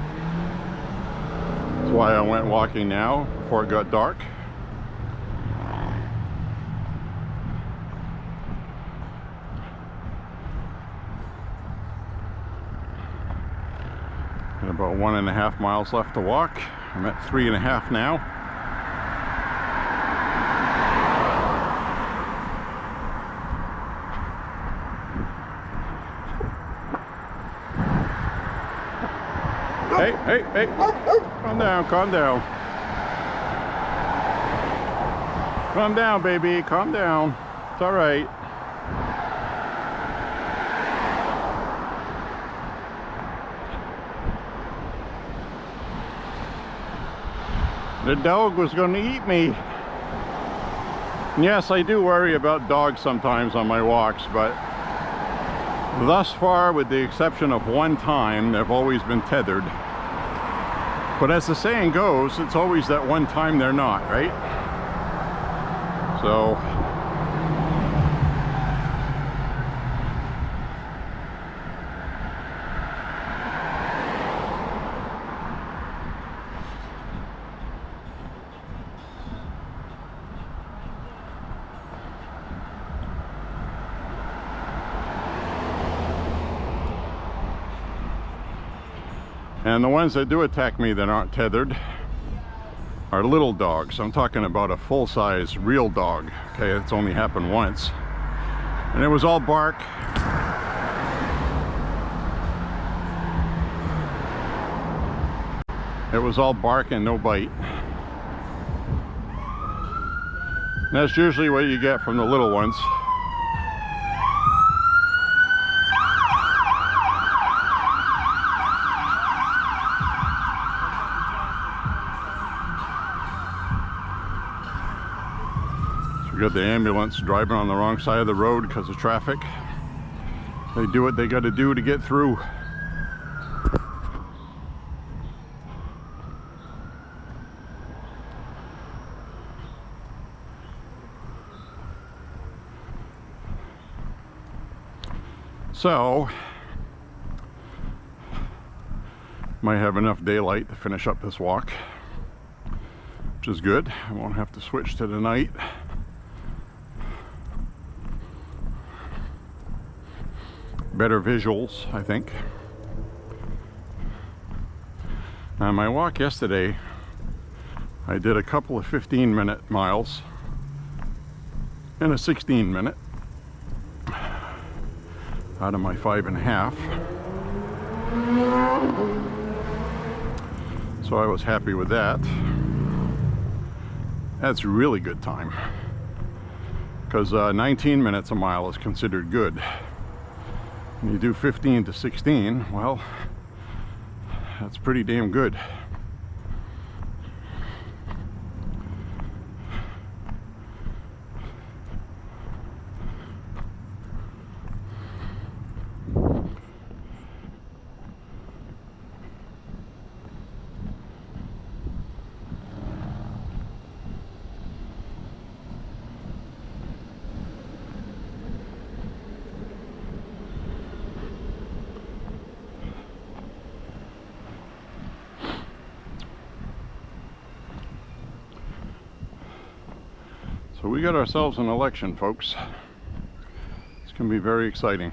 [SPEAKER 1] That's why I went walking now before it got dark. And about 1.5 miles left to walk. I'm at 3.5 now. Hey, calm down, calm down. Calm down, baby, calm down. It's all right. The dog was going to eat me. And yes, I do worry about dogs sometimes on my walks, but thus far, with the exception of one time, they've always been tethered. But as the saying goes, it's always that one time they're not, right? So and the ones that do attack me that aren't tethered are little dogs. I'm talking about a full-size real dog. Okay, it's only happened once. And it was all bark. It was all bark and no bite. And that's usually what you get from the little ones. We got the ambulance driving on the wrong side of the road because of traffic. They do what they got to do to get through. So, might have enough daylight to finish up this walk, which is good. I won't have to switch to the night. Better visuals, I think. On my walk yesterday, I did a couple of 15-minute miles and a 16-minute out of my 5.5. So I was happy with that. That's really good time, because 19 minutes a mile is considered good. When you do 15 to 16, well, that's pretty damn good. So we got ourselves an election, folks. It's going to be very exciting.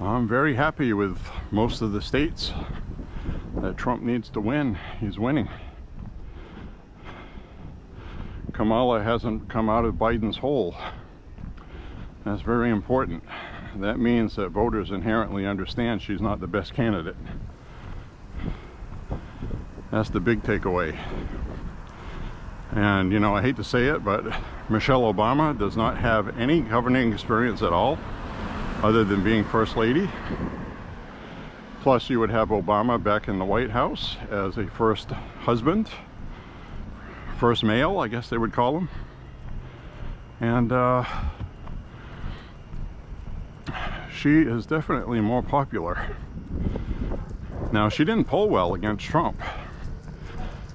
[SPEAKER 1] I'm very happy with most of the states that Trump needs to win. He's winning. Kamala hasn't come out of Biden's hole. That's very important. That means that voters inherently understand she's not the best candidate. That's the big takeaway. And, you know, I hate to say it, but Michelle Obama does not have any governing experience at all, other than being First Lady. Plus, you would have Obama back in the White House as a first husband, first male, I guess they would call him. And she is definitely more popular. Now, she didn't poll well against Trump.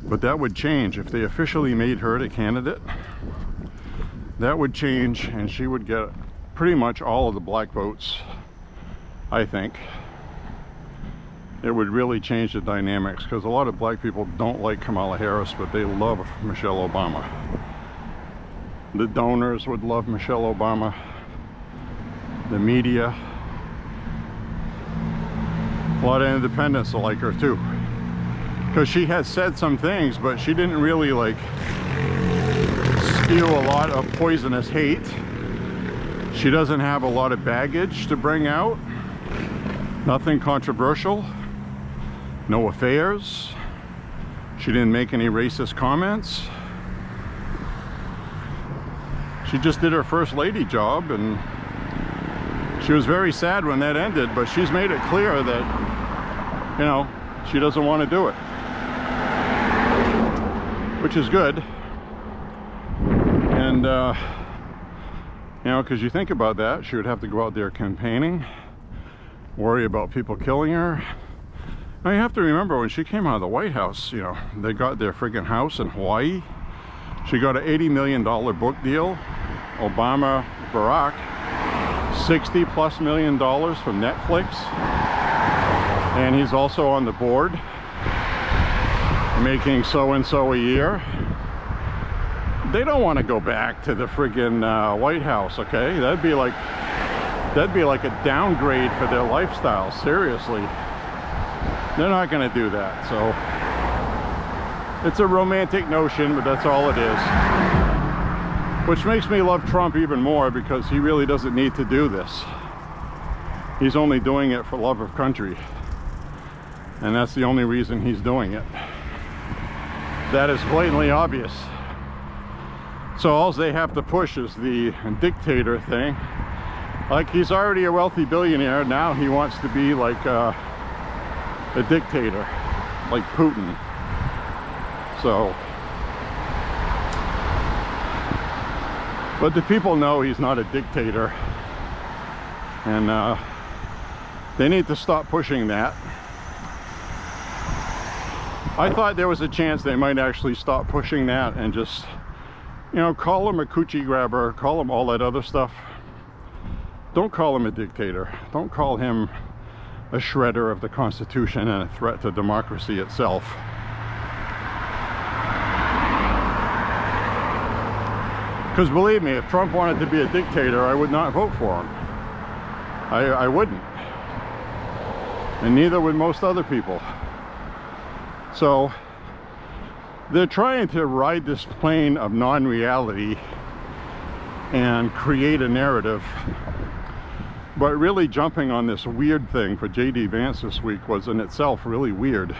[SPEAKER 1] But that would change if they officially made her the candidate. That would change, and she would get pretty much all of the black votes, I think. It would really change the dynamics, because a lot of black people don't like Kamala Harris, but they love Michelle Obama. The donors would love Michelle Obama. The media. A lot of independents will like her too. Because she has said some things, but she didn't really like spew a lot of poisonous hate. She doesn't have a lot of baggage to bring out. Nothing controversial. No affairs. She didn't make any racist comments. She just did her First Lady job, and she was very sad when that ended, but she's made it clear that, you know, she doesn't want to do it. Which is good. And you know, because you think about that, she would have to go out there campaigning, worry about people killing her. Now you have to remember, when she came out of the White House, you know, they got their friggin' house in Hawaii. She got an $80 million book deal. Obama, Barack, $60+ million from Netflix. And he's also on the board, making so-and-so a year. They don't want to go back to the friggin' White House, okay? That'd be like a downgrade for their lifestyle, seriously. They're not going to do that, so it's a romantic notion, but that's all it is. Which makes me love Trump even more, because he really doesn't need to do this. He's only doing it for love of country. And that's the only reason he's doing it. That is blatantly obvious. So all they have to push is the dictator thing. Like, he's already a wealthy billionaire, now he wants to be like a dictator, like Putin. So, but the people know he's not a dictator, and they need to stop pushing that. I thought there was a chance they might actually stop pushing that and just, you know, call him a coochie grabber, call him all that other stuff. Don't call him a dictator. Don't call him a shredder of the Constitution and a threat to democracy itself. Because believe me, if Trump wanted to be a dictator, I would not vote for him. I wouldn't. And neither would most other people. So they're trying to ride this plane of non-reality and create a narrative, but really jumping on this weird thing for J.D. Vance this week was in itself really weird.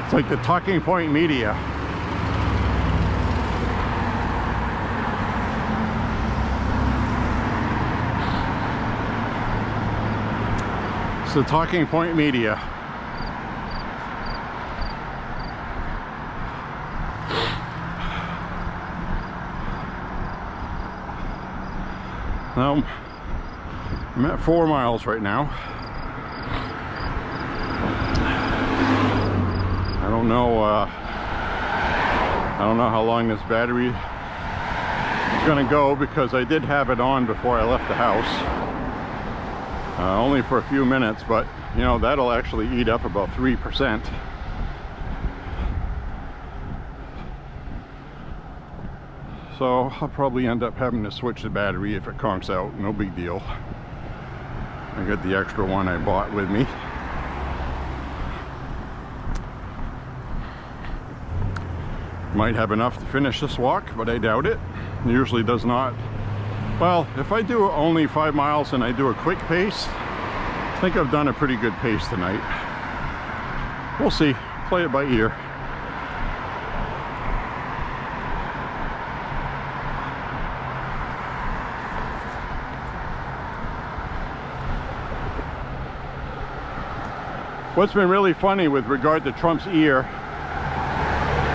[SPEAKER 1] It's like the talking point media. It's the talking point media. Now, I'm at 4 miles right now. I don't know how long this battery is going to go, because I did have it on before I left the house. Only for a few minutes, but you know, that'll actually eat up about 3%. So I'll probably end up having to switch the battery if it conks out. No big deal. I got the extra one I bought with me. Might have enough to finish this walk, but I doubt it. It usually does not. Well, if I do only 5 miles and I do a quick pace, I think I've done a pretty good pace tonight. We'll see. Play it by ear. What's been really funny with regard to Trump's ear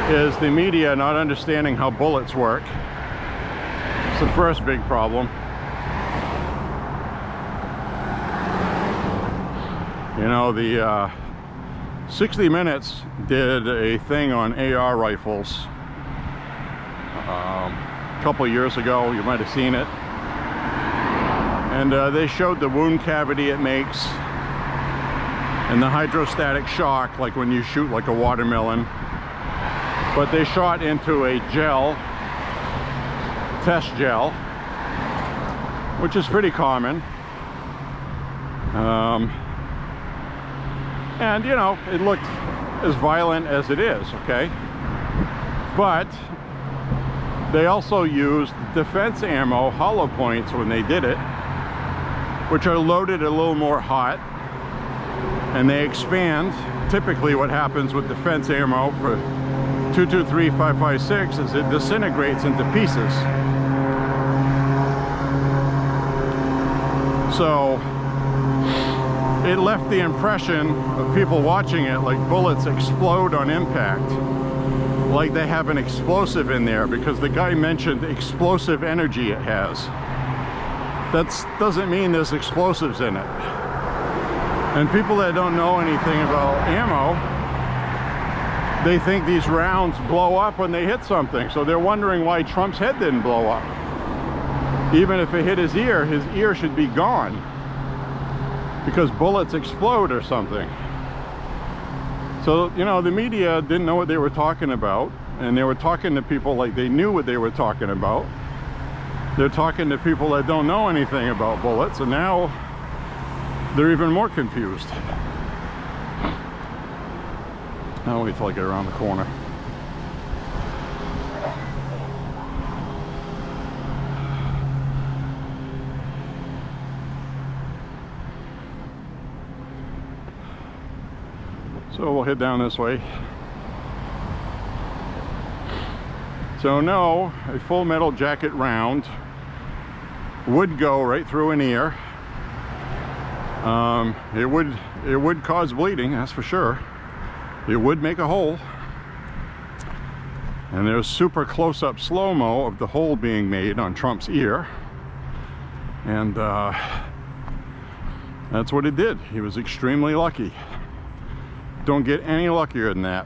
[SPEAKER 1] is the media not understanding how bullets work. It's the first big problem. You know, the 60 Minutes did a thing on AR rifles a couple of years ago. You might have seen it. And they showed the wound cavity it makes and the hydrostatic shock, like when you shoot like a watermelon. But they shot into a gel, test gel, which is pretty common. And you know, it looked as violent as it is, okay? But they also used defense ammo, hollow points, when they did it, which are loaded a little more hot, and they expand. Typically what happens with defense ammo for 223, 5.56 is it disintegrates into pieces. So it left the impression of people watching it like bullets explode on impact, like they have an explosive in there, because the guy mentioned explosive energy it has. That doesn't mean there's explosives in it. And people that don't know anything about ammo, they think these rounds blow up when they hit something. So they're wondering why Trump's head didn't blow up. Even if it hit his ear should be gone, because bullets explode or something. So, you know, the media didn't know what they were talking about, and they were talking to people like they knew what they were talking about. They're talking to people that don't know anything about bullets, and now they're even more confused. I'll wait till I get around the corner. So we'll head down this way. So no, a full metal jacket round would go right through an ear. It would cause bleeding, that's for sure. It would make a hole. And there's super close-up slow-mo of the hole being made on Trump's ear. And that's what it did. He was extremely lucky. Don't get any luckier than that.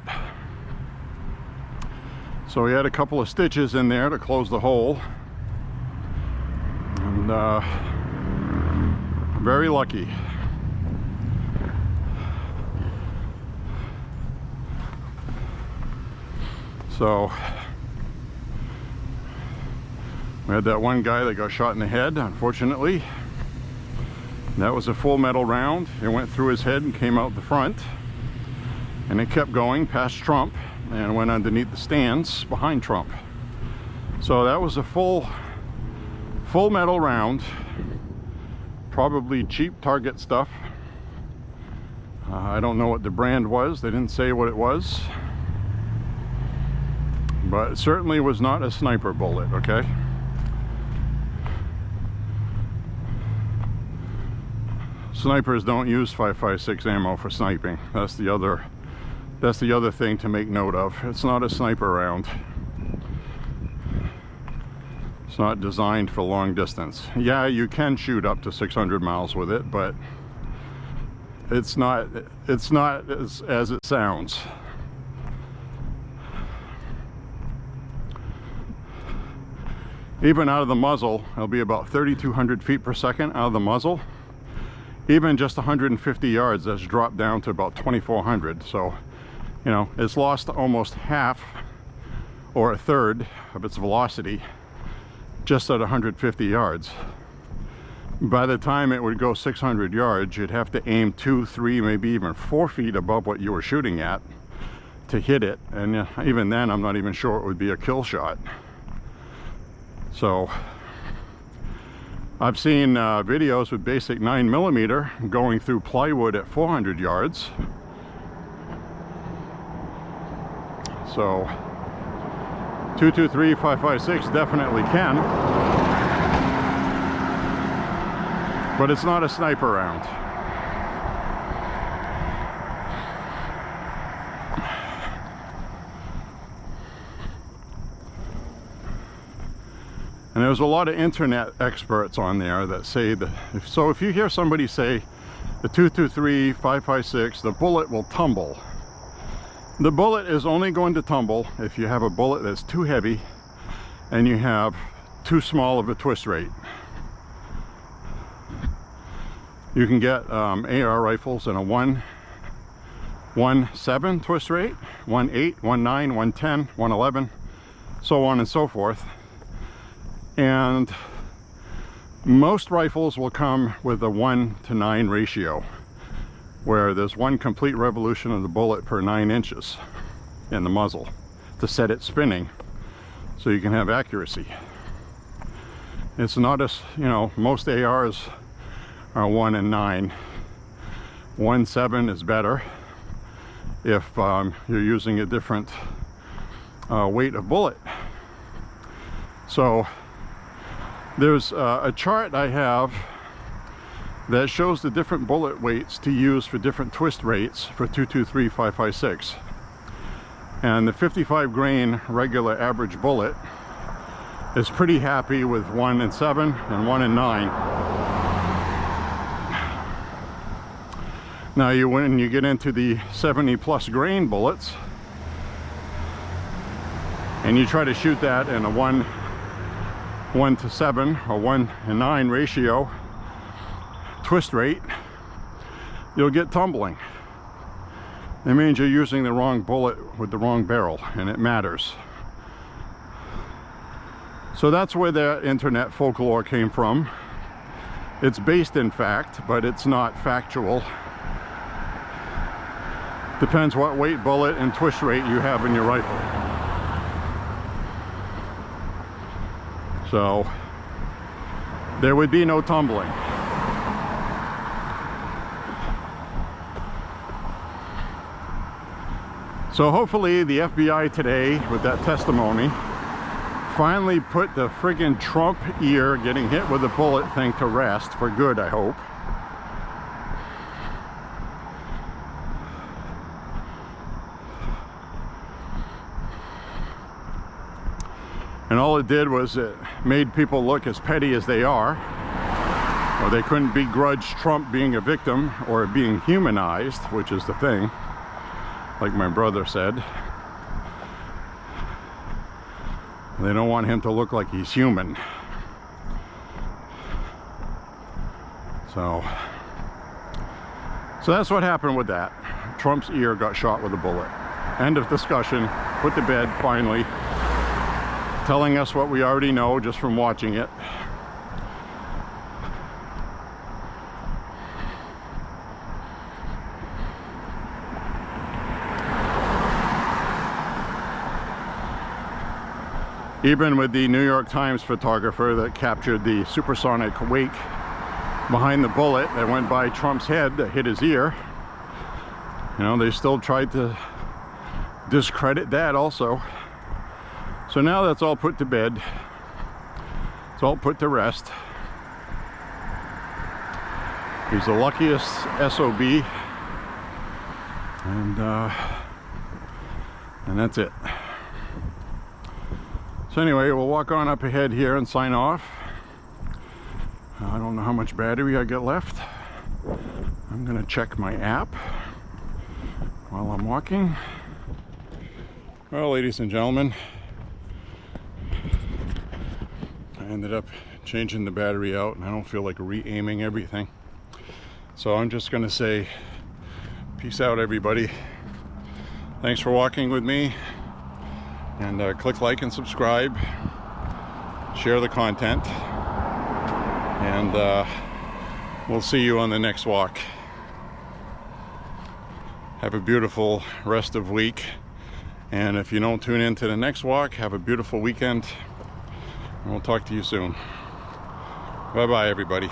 [SPEAKER 1] So he had a couple of stitches in there to close the hole. And very lucky. So we had that one guy that got shot in the head, unfortunately. That was a full metal round. It went through his head and came out the front. And it kept going past Trump and went underneath the stands behind Trump. So that was a full metal round. Probably cheap Target stuff. I don't know what the brand was. They didn't say what it was. But it certainly was not a sniper bullet, okay? Snipers don't use 5.56 ammo for sniping. That's the other thing to make note of. It's not a sniper round. It's not designed for long distance. Yeah, you can shoot up to 600 miles with it, but it's not as it sounds. Even out of the muzzle, it'll be about 3,200 feet per second out of the muzzle. Even just 150 yards, that's dropped down to about 2,400. So, you know, it's lost almost half or a third of its velocity just at 150 yards. By the time it would go 600 yards, you'd have to aim 2, 3, maybe even 4 feet above what you were shooting at to hit it. And even then, I'm not even sure it would be a kill shot. So I've seen videos with basic 9mm going through plywood at 400 yards. So 223 5.56 definitely can, but it's not a sniper round. And there's a lot of internet experts on there that say that, if you hear somebody say the 223 5.56, the bullet will tumble. The bullet is only going to tumble if you have a bullet that's too heavy and you have too small of a twist rate. You can get AR rifles in a 1.17 twist rate, 1.8, 1.9, 1.10, 1.11, so on and so forth. And most rifles will come with a 1:9 ratio, where there's one complete revolution of the bullet per 9 inches in the muzzle to set it spinning so you can have accuracy. It's not as, you know, most ARs are 1 and 9. 1.7 is better if you're using a different weight of bullet. So there's a chart I have that shows the different bullet weights to use for different twist rates for 223 5.56. And the 55 grain regular average bullet is pretty happy with 1.7 and 1.9. Now when you get into the 70+ grain bullets and you try to shoot that in a 1:7 or 1:9 ratio twist rate, you'll get tumbling. It means you're using the wrong bullet with the wrong barrel, and it matters. So that's where the internet folklore came from. It's based in fact, but it's not factual. Depends what weight bullet and twist rate you have in your rifle. So there would be no tumbling. So hopefully the FBI today, with that testimony, finally put the friggin' Trump ear getting hit with a bullet thing to rest for good, I hope. And all it did was it made people look as petty as they are, or they couldn't begrudge Trump being a victim or being humanized, which is the thing, like my brother said. They don't want him to look like he's human. So that's what happened with that. Trump's ear got shot with a bullet. End of discussion. Put to bed, finally. Telling us what we already know just from watching it. Even with the New York Times photographer that captured the supersonic wake behind the bullet that went by Trump's head that hit his ear, you know, they still tried to discredit that also. So now that's all put to bed. It's all put to rest. He's the luckiest SOB, and that's it. So anyway, we'll walk on up ahead here and sign off. I don't know how much battery I get left. I'm gonna check my app while I'm walking. Well, ladies and gentlemen, I ended up changing the battery out, and I don't feel like re-aiming everything. So I'm just gonna say peace out, everybody. Thanks for walking with me, and click like and subscribe, share the content, and we'll see you on the next walk. Have a beautiful rest of week, and if you don't tune in to the next walk, have a beautiful weekend, and we'll talk to you soon. Bye bye, everybody.